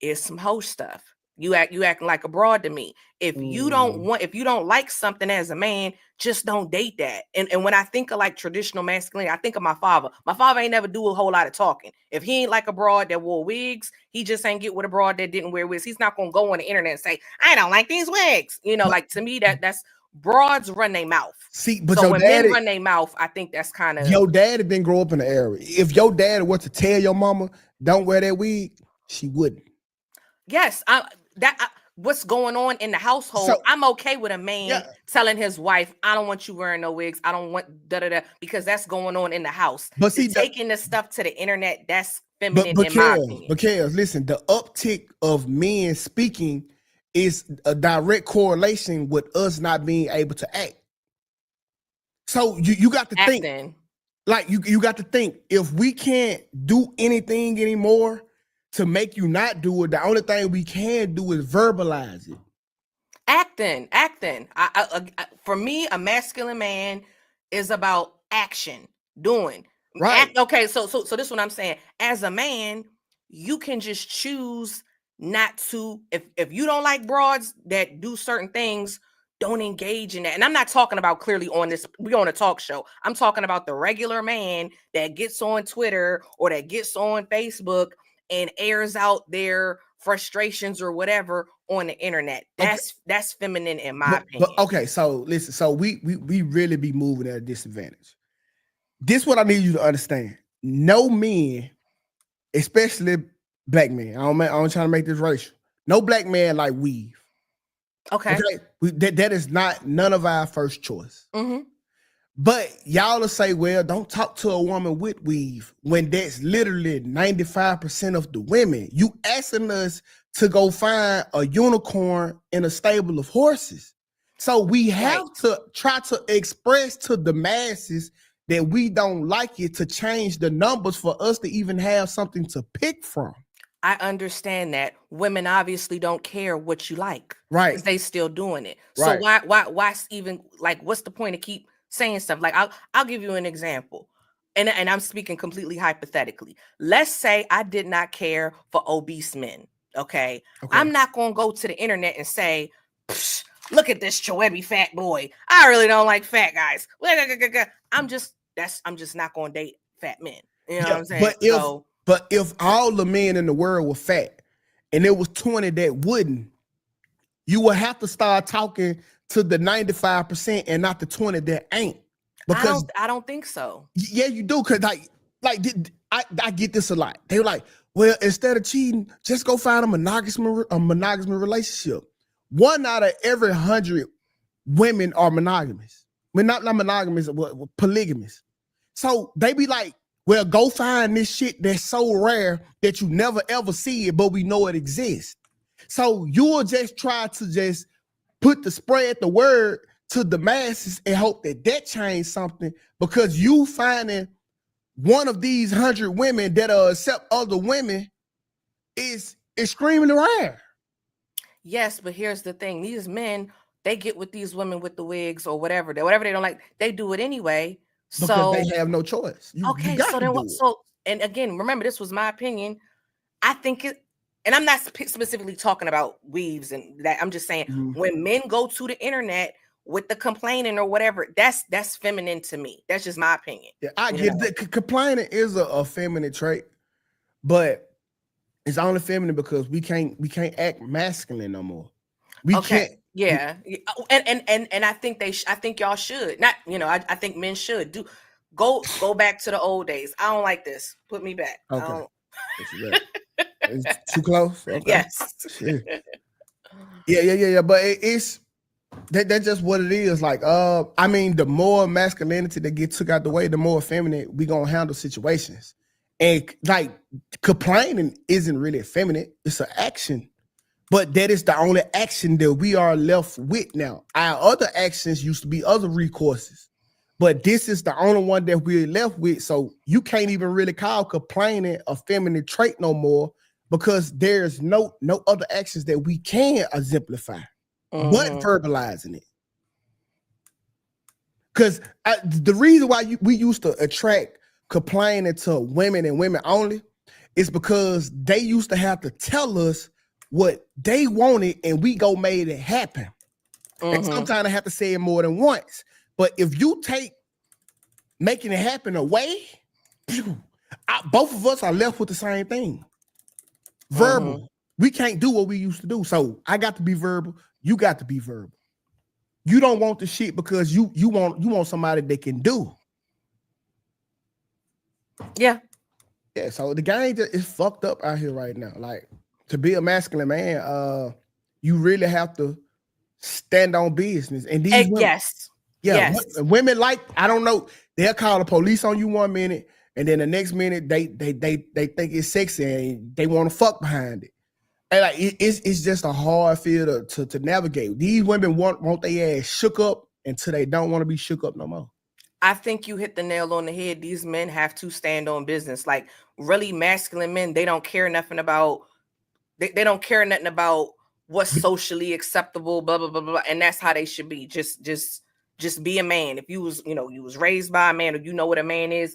is some hoe stuff. You acting like a broad to me. If you don't like something as a man, just don't date that. And when I think of like traditional masculinity, I think of my father. My father ain't never do a whole lot of talking. If he ain't like a broad that wore wigs, he just ain't get with a broad that didn't wear wigs. He's not gonna go on the internet and say, I don't like these wigs. Like to me, that's broads run their mouth. See, but so when men run their mouth, I think that's kind of your daddy didn't grow up in the area. If your daddy were to tell your mama don't wear that wig, she wouldn't. Yes, what's going on in the household. So, I'm okay with a man telling his wife, I don't want you wearing no wigs. I don't want because that's going on in the house. But see, taking the stuff to the internet, that's feminine in my opinion. Because listen, the uptick of men speaking is a direct correlation with us not being able to act. So you got to think, like you got to think, if we can't do anything anymore to make you not do it, the only thing we can do is verbalize it. Acting. For me, a masculine man is about action, doing. Right. Okay, so this is what I'm saying. As a man, you can just choose not to. If you don't like broads that do certain things, don't engage in that. And I'm not talking about clearly on this, we're on a talk show. I'm talking about the regular man that gets on Twitter or that gets on Facebook and airs out their frustrations or whatever on the internet. That's feminine in my opinion. But okay, so listen, so we really be moving at a disadvantage. This what I need you to understand. No men, especially black men, I'm trying to make this racial. No black man like weave. Okay. That is not none of our first choice. Mm-hmm. But y'all will say, well, don't talk to a woman with weave when that's literally 95% of the women. You asking us to go find a unicorn in a stable of horses. So we have to try to express to the masses that we don't like it to change the numbers for us to even have something to pick from. I understand that women obviously don't care what you like, right? Because they still doing it. Right. So why even like? What's the point of keep saying stuff? Like I'll give you an example, and I'm speaking completely hypothetically. Let's say I did not care for obese men. Okay, I'm not gonna go to the internet and say, "Look at this chubby fat boy. I really don't like fat guys." I'm just not gonna date fat men. You know what I'm saying? But if all the men in the world were fat and there was 20 that wouldn't, you would have to start talking to the 95% and not the 20 that ain't. Because I don't think so. Yeah, you do. Cause I get this a lot. They're like, well, instead of cheating, just go find a monogamous relationship. 1 out of every 100 women are monogamous. Well, not monogamous, but polygamous. So they be like, well, go find this shit that's so rare that you never ever see it, but we know it exists. So you'll just try to just spread the word to the masses and hope that change something, because you finding one of these 100 women that accept other women is extremely rare. Yes, but here's the thing: these men, they get with these women with the wigs or whatever they don't like, they do it anyway. Because they have no choice. And again, remember, this was my opinion. I think it, and I'm not specifically talking about weaves and that. I'm just saying when men go to the internet with the complaining or whatever, that's feminine to me. That's just my opinion. Yeah, I get that complaining is a feminine trait, but it's only feminine because we can't act masculine no more. We can't. Yeah, and I think I think y'all should not. I think men should go back to the old days. I don't like this. Put me back. Okay. It's too close. Okay. Yes. Yeah. But it's that's just what it is. Like, I mean, the more masculinity that gets took out the way, the more feminine we gonna handle situations. And like complaining isn't really feminine. It's an action. But that is the only action that we are left with now. Our other actions used to be other recourses, but this is the only one that we're left with. So you can't even really call complaining a feminine trait no more, because there's no other actions that we can exemplify, but verbalizing it. Because the reason why we used to attract complaining to women and women only is because they used to have to tell us what they wanted and we go made it happen. And sometimes I have to say it more than once. But if you take making it happen away, both of us are left with the same thing. Verbal. We can't do what we used to do. So I got to be verbal. You got to be verbal. You don't want the shit because you want somebody that can do. Yeah. Yeah. So the game is fucked up out here right now. Like, to be a masculine man, you really have to stand on business. And these women, women like, I don't know, they'll call the police on you 1 minute, and then the next minute they think it's sexy and they want to fuck behind it. And like it's just a hard field to navigate. These women want their ass shook up until they don't want to be shook up no more. I think you hit the nail on the head. These men have to stand on business. Like, really masculine men, they don't care nothing about. They don't care nothing about what's socially acceptable, blah, blah, blah, blah. And that's how they should be. Just be a man. If you was raised by a man, or you know what a man is,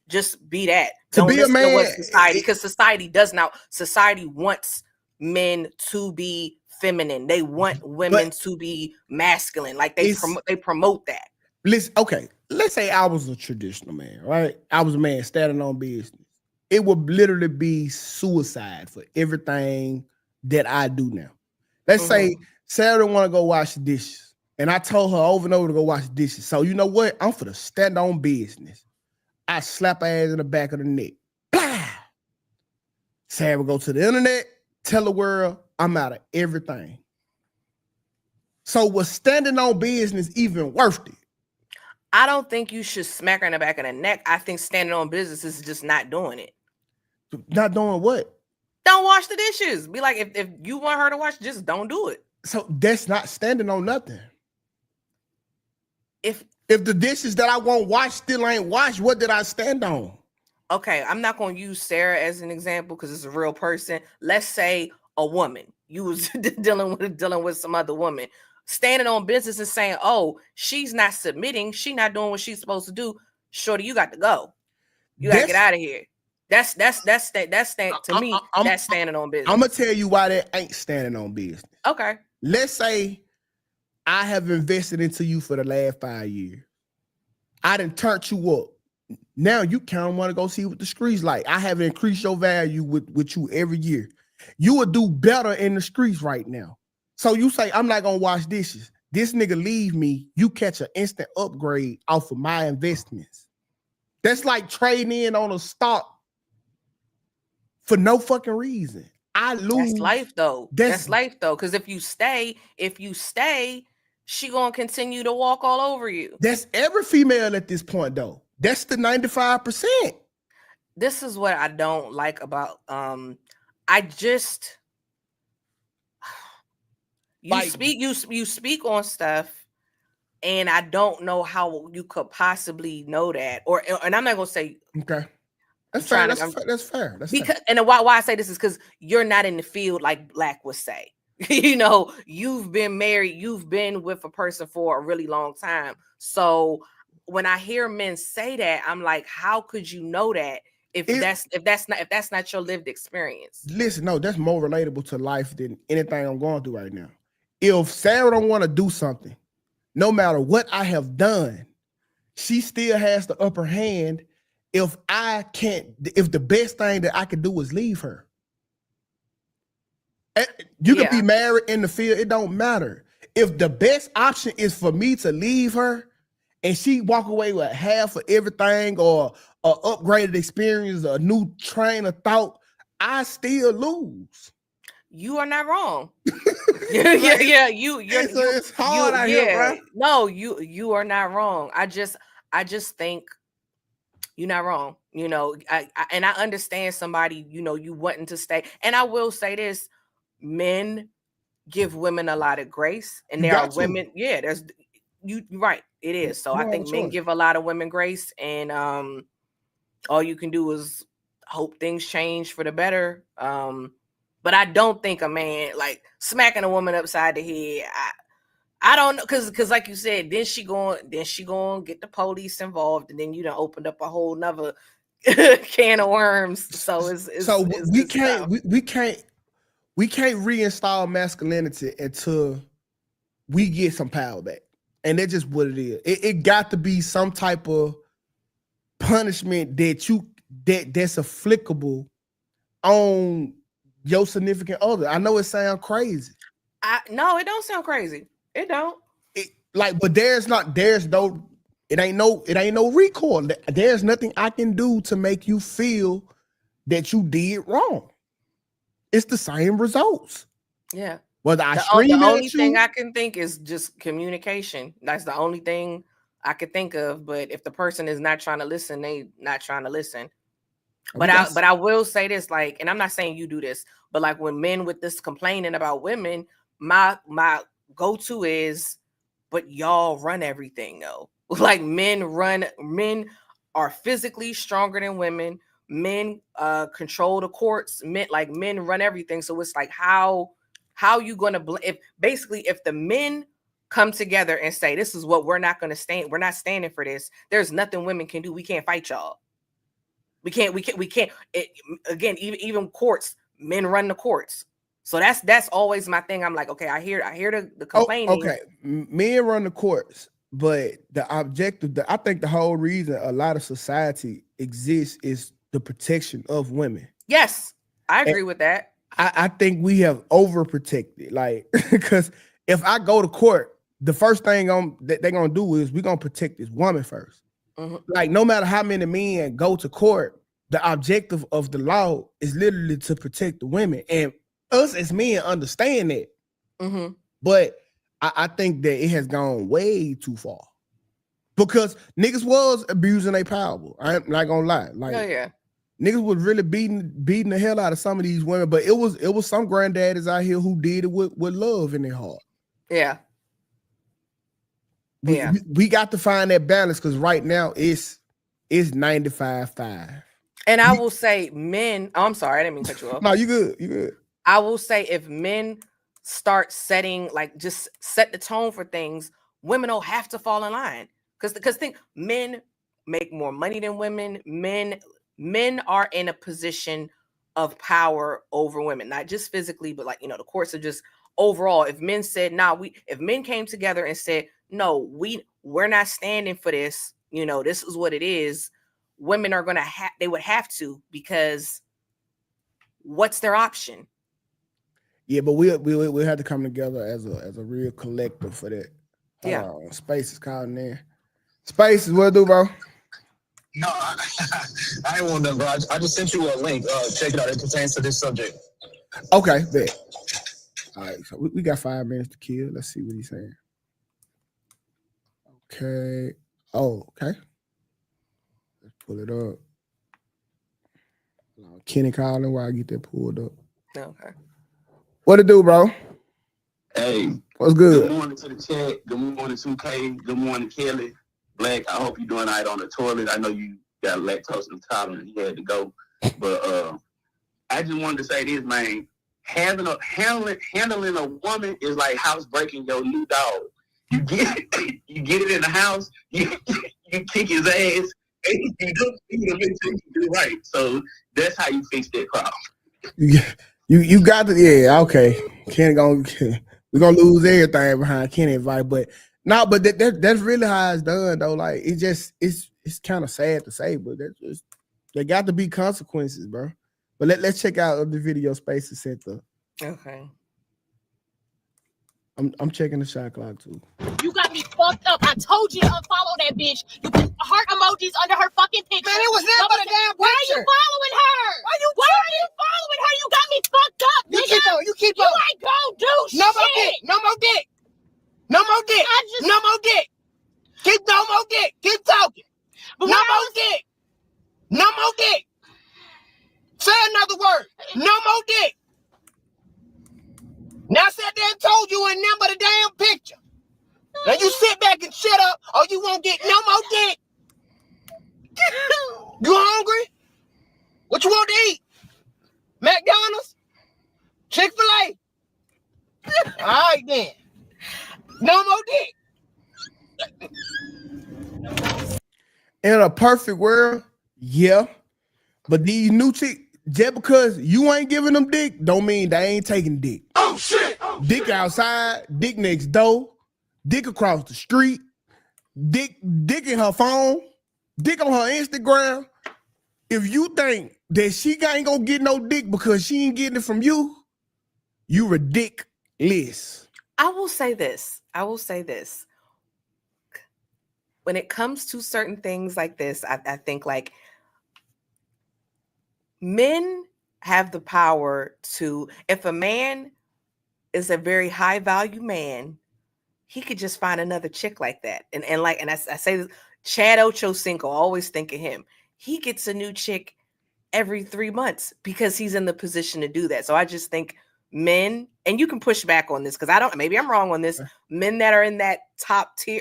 just be that. Don't be a man. Because society wants men to be feminine. They want women to be masculine. Like they promote that. Listen, okay. Let's say I was a traditional man, right? I was a man standing on business. it would literally be suicide for everything that I do now. Let's say Sarah want to go wash the dishes, and I told her over and over to go wash the dishes. So you know what? I'm for the stand on business. I slap her ass in the back of the neck. Blah! Sarah go to the internet, tell the world I'm out of everything. So was standing on business even worth it? I don't think you should smack her in the back of the neck. I think standing on business is just not doing it. Not doing what? Don't wash the dishes. Be like, if you want her to wash, just don't do it. So that's not standing on nothing. If the dishes that I won't wash still ain't washed, what did I stand on? Okay, I'm not going to use Sarah as an example because it's a real person. Let's say a woman. You was dealing with some other woman. Standing on business and saying, oh, she's not submitting. She's not doing what she's supposed to do. Shorty, you got to go. You got to get out of here. That's to me, that's standing on business. I'm going to tell you why that ain't standing on business. Okay. Let's say I have invested into you for the last 5 years. I done turned you up. Now you kind of want to go see what the streets like. I have increased your value with you every year. You would do better in the streets right now. So you say, I'm not going to wash dishes. This nigga leave me. You catch an instant upgrade off of my investments. That's like trading in on a stock for no fucking reason. I lose. That's life though. That's life though. Because if you stay, she gonna continue to walk all over you. That's every female at this point though. That's the 95%. This is what I don't like about you speak on stuff, and I don't know how you could possibly know that. And I'm not gonna say okay. That's fair. That's fair. And why I say this is because you're not in the field like Black would say. You know, you've been married, you've been with a person for a really long time. So when I hear men say that, I'm like, how could you know that if that's not your lived experience? Listen, no, that's more relatable to life than anything I'm going through right now. If Sarah don't want to do something, no matter what I have done, she still has the upper hand. If the best thing that I could do is leave her. You can be married in the field, it don't matter. If the best option is for me to leave her and she walk away with half of everything or an upgraded experience, a new train of thought, I still lose. You are not wrong. It's hard out here, bro. No, you are not wrong. I just think you're not wrong. You know, I understand somebody, you know, you wanting to stay. And I will say this, men give women a lot of grace, and there are women. Yeah, there's you're right. It is. So I think men give a lot of women grace, and all you can do is hope things change for the better. But I don't think a man like smacking a woman upside the head. I don't know, because like you said, then she going get the police involved, and then you done opened up a whole nother can of worms. So we can't reinstall masculinity until we get some power back, and that's just what it is. It got to be some type of punishment that's applicable on your significant other. I know it sounds crazy. No, it don't sound crazy. It don't. But it ain't no recoil. There's nothing I can do to make you feel that you did wrong. It's the same results. Yeah. Whether the only thing I can think is just communication. That's the only thing I could think of. But if the person is not trying to listen, they not trying to listen. But I will say this, like, and I'm not saying you do this, but like when men with this complaining about women, my go-to is, but y'all run everything though. Like men are physically stronger than women. Men control the courts. Men run everything. So it's like how you gonna if the men come together and say this is what we're not standing for this. There's nothing women can do. We can't fight y'all. We can't. Again, even courts, men run the courts. So that's always my thing. I'm like, okay, I hear the complaining. Okay, men run the courts, but the objective, I think the whole reason a lot of society exists is the protection of women. Yes, I agree with that. I think we have overprotected, like, because if I go to court, the first thing that they're gonna do is we're gonna protect this woman first. Like, no matter how many men go to court, the objective of the law is literally to protect the women, and us as men understand that. But I think that it has gone way too far because niggas was abusing their power. I'm not gonna lie, like, niggas was really beating the hell out of some of these women, but it was some granddaddies out here who did it with love in their heart. Yeah. We got to find that balance because right now it's 95-5. And I will say, men. Oh, I'm sorry, I didn't mean to cut you off. No, you good. You good. I will say, if men start setting, like, just set the tone for things, women don't have to fall in line. Because think, men make more money than women. Men are in a position of power over women, not just physically, but, like, the courts are just overall. If men said, if men came together and said, no, we're not standing for this, this is what it is, women are gonna they would have to, because what's their option? Yeah, but we have to come together as a real collective for that. Yeah. Space is calling there. Space is what do, bro? No, I ain't want nothing, bro. I just sent you a link. Check it out. It pertains to this subject. Okay, bet. All right, so we got 5 minutes to kill. Let's see what he's saying. Okay. Oh, okay. Let's pull it up. Kenny calling while I get that pulled up. Okay. What it do, bro? Hey. What's good? Good morning to the chat. Good morning, 2K. Good morning, Kelly. Black, I hope you're doing all right on the toilet. I know you got lactose intolerant. You had to go. But I just wanted to say this, man. Handling a woman is like housebreaking your new dog. You get it in the house, you kick his ass, and you don't do right. So that's how you fix that problem. You got to, yeah, okay. We're gonna lose everything behind Kenny advice, but that's really how it's done though. Like, it's kind of sad to say, but there got to be consequences, bro. But let's check out the video Space is sent to. Okay. I'm checking the shot clock too. You got me fucked up. I told you to unfollow that bitch. You put heart emojis under her fucking picture. Man, it was that but a damn picture. Why are you following her? Why are you following her? You got me fucked up, nigga. You keep on. You ain't gon' do shit. No more dick. No more dick. No more dick. No more dick. Keep no more dick. Keep talking. No more dick. No more dick. Say another word. No more dick. Now I sat there and told you and them but a damn picture. Now you sit back and shut up or you won't get no more dick. You hungry? What you want to eat? McDonald's? Chick-fil-A? All right then. No more dick. In a perfect world, yeah. But these new chicks, just because you ain't giving them dick, don't mean they ain't taking dick. Oh shit! Dick outside, dick next door, dick across the street, dick in her phone, dick on her Instagram. If you think that she ain't gonna get no dick because she ain't getting it from you, you ridiculous. I will say this. When it comes to certain things like this, I think, like, men have the power to, if a man is a very high value man, he could just find another chick like that. And I say this, Chad Ochocinco, always think of him. He gets a new chick every 3 months because he's in the position to do that. So I just think men, and you can push back on this because maybe I'm wrong on this, men that are in that top tier,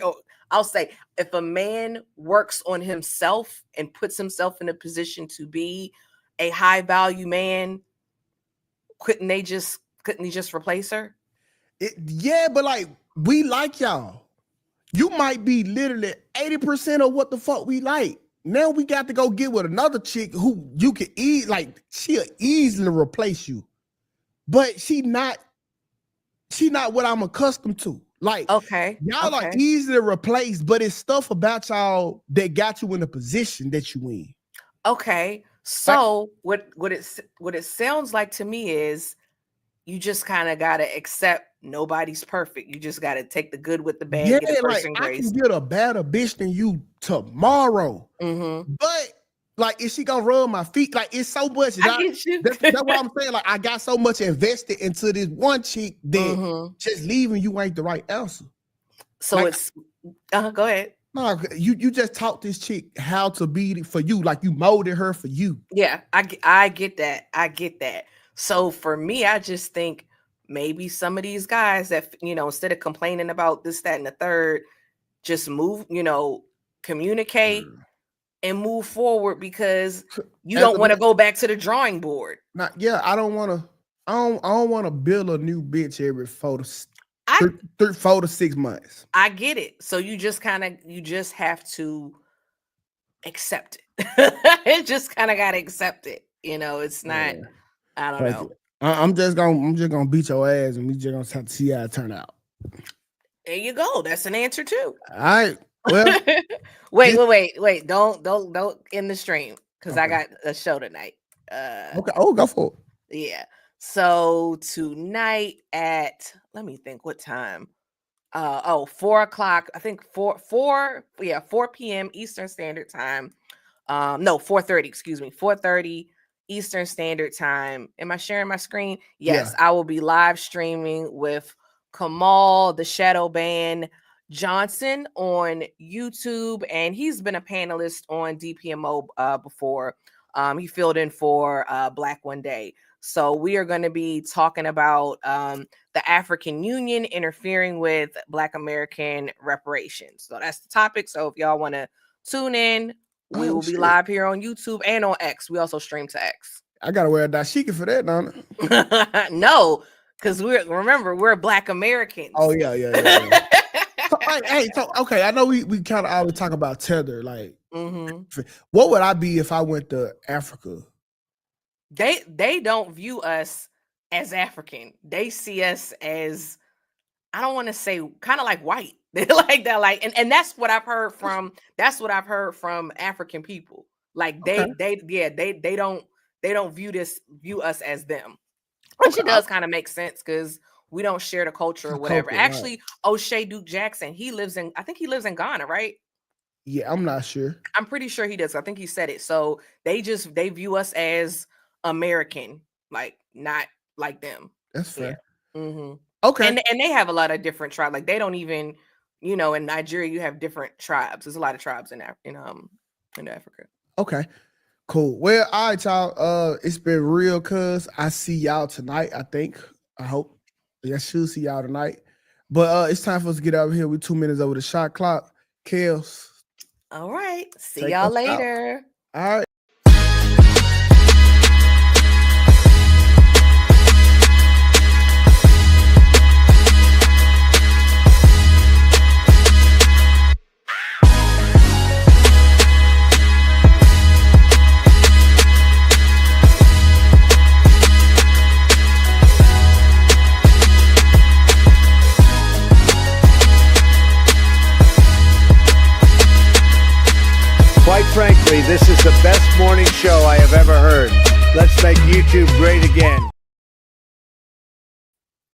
I'll say, if a man works on himself and puts himself in a position to be a high value man, couldn't he just replace her? Yeah, but like, we like y'all. You might be literally 80% of what the fuck we like. Now we got to go get with another chick who you can she'll easily replace you. But she not what I'm accustomed to. Like, okay, y'all are easily replaced, but it's stuff about y'all that got you in the position that you in. Okay, So what it sounds like to me is you just kind of gotta accept nobody's perfect. You just gotta take the good with the bad, Yeah, get a like person I grace. can get a better bitch than you tomorrow. Mm-hmm. But like, is she gonna rub my feet? Like, it's so much. I get you. That's what I'm saying. Like, I got so much invested into this one chick that just leaving you ain't the right answer. So like, it's go ahead. No, you just taught this chick how to be for you. Like, you molded her for you. Yeah, I get that. I get that. So for me, I just think maybe some of these guys that, instead of complaining about this, that, and the third, just move, communicate and move forward, because you don't want to go back to the drawing board. I don't want to build a new bitch every 4 to 6 months. I get it. So you just have to accept it. It just kind of got to accept it. It's not, I don't know. I'm just gonna beat your ass, and we just gonna have to see how it turn out. There you go. That's an answer too. All right. Well, wait. Don't end the stream, because I got a show tonight. Okay. Oh, go for it. Yeah. So tonight at, let me think, what time? 4 o'clock. I think 4 p.m. Eastern Standard Time. No, 4:30. Excuse me, 4:30 Eastern Standard Time. Am I sharing my screen? Yes, I will be live streaming with Kamal, the Shadow Band Johnson, on YouTube, and he's been a panelist on DPMO before. He filled in for Black One Day. So we are going to be talking about the African Union interfering with Black American reparations. So that's the topic. So if y'all want to tune in, we will be live here on YouTube and on X. We also stream to X. I gotta wear a dashiki for that, don't I? No, because we're Black Americans. Oh yeah. So, okay, I know we kind of always talk about tether. Like, what would I be if I went to Africa? They don't view us as African. They see us as, I don't want to say, kind of like white. They like that, and that's what I've heard from. That's what I've heard from African people. Like they don't view us as them, which it does kind of make sense, because we don't share the culture or whatever. Actually, O'Shea Duke Jackson, I think he lives in Ghana, right? Yeah, I'm not sure. I'm pretty sure he does. I think he said it. So they view us as American, like not like them. That's fair. Yeah. Okay. And they have a lot of different tribes. Like they don't even, in Nigeria you have different tribes. There's a lot of tribes in Africa. Okay. Cool. Well, all right, y'all. It's been real, cuz I see y'all tonight. I hope. I should see y'all tonight. But it's time for us to get out of here. We're 2 minutes over the shot clock. Kels. All right. See y'all later. Out. All right. Quite frankly, this is the best morning show I have ever heard. Let's make YouTube great again.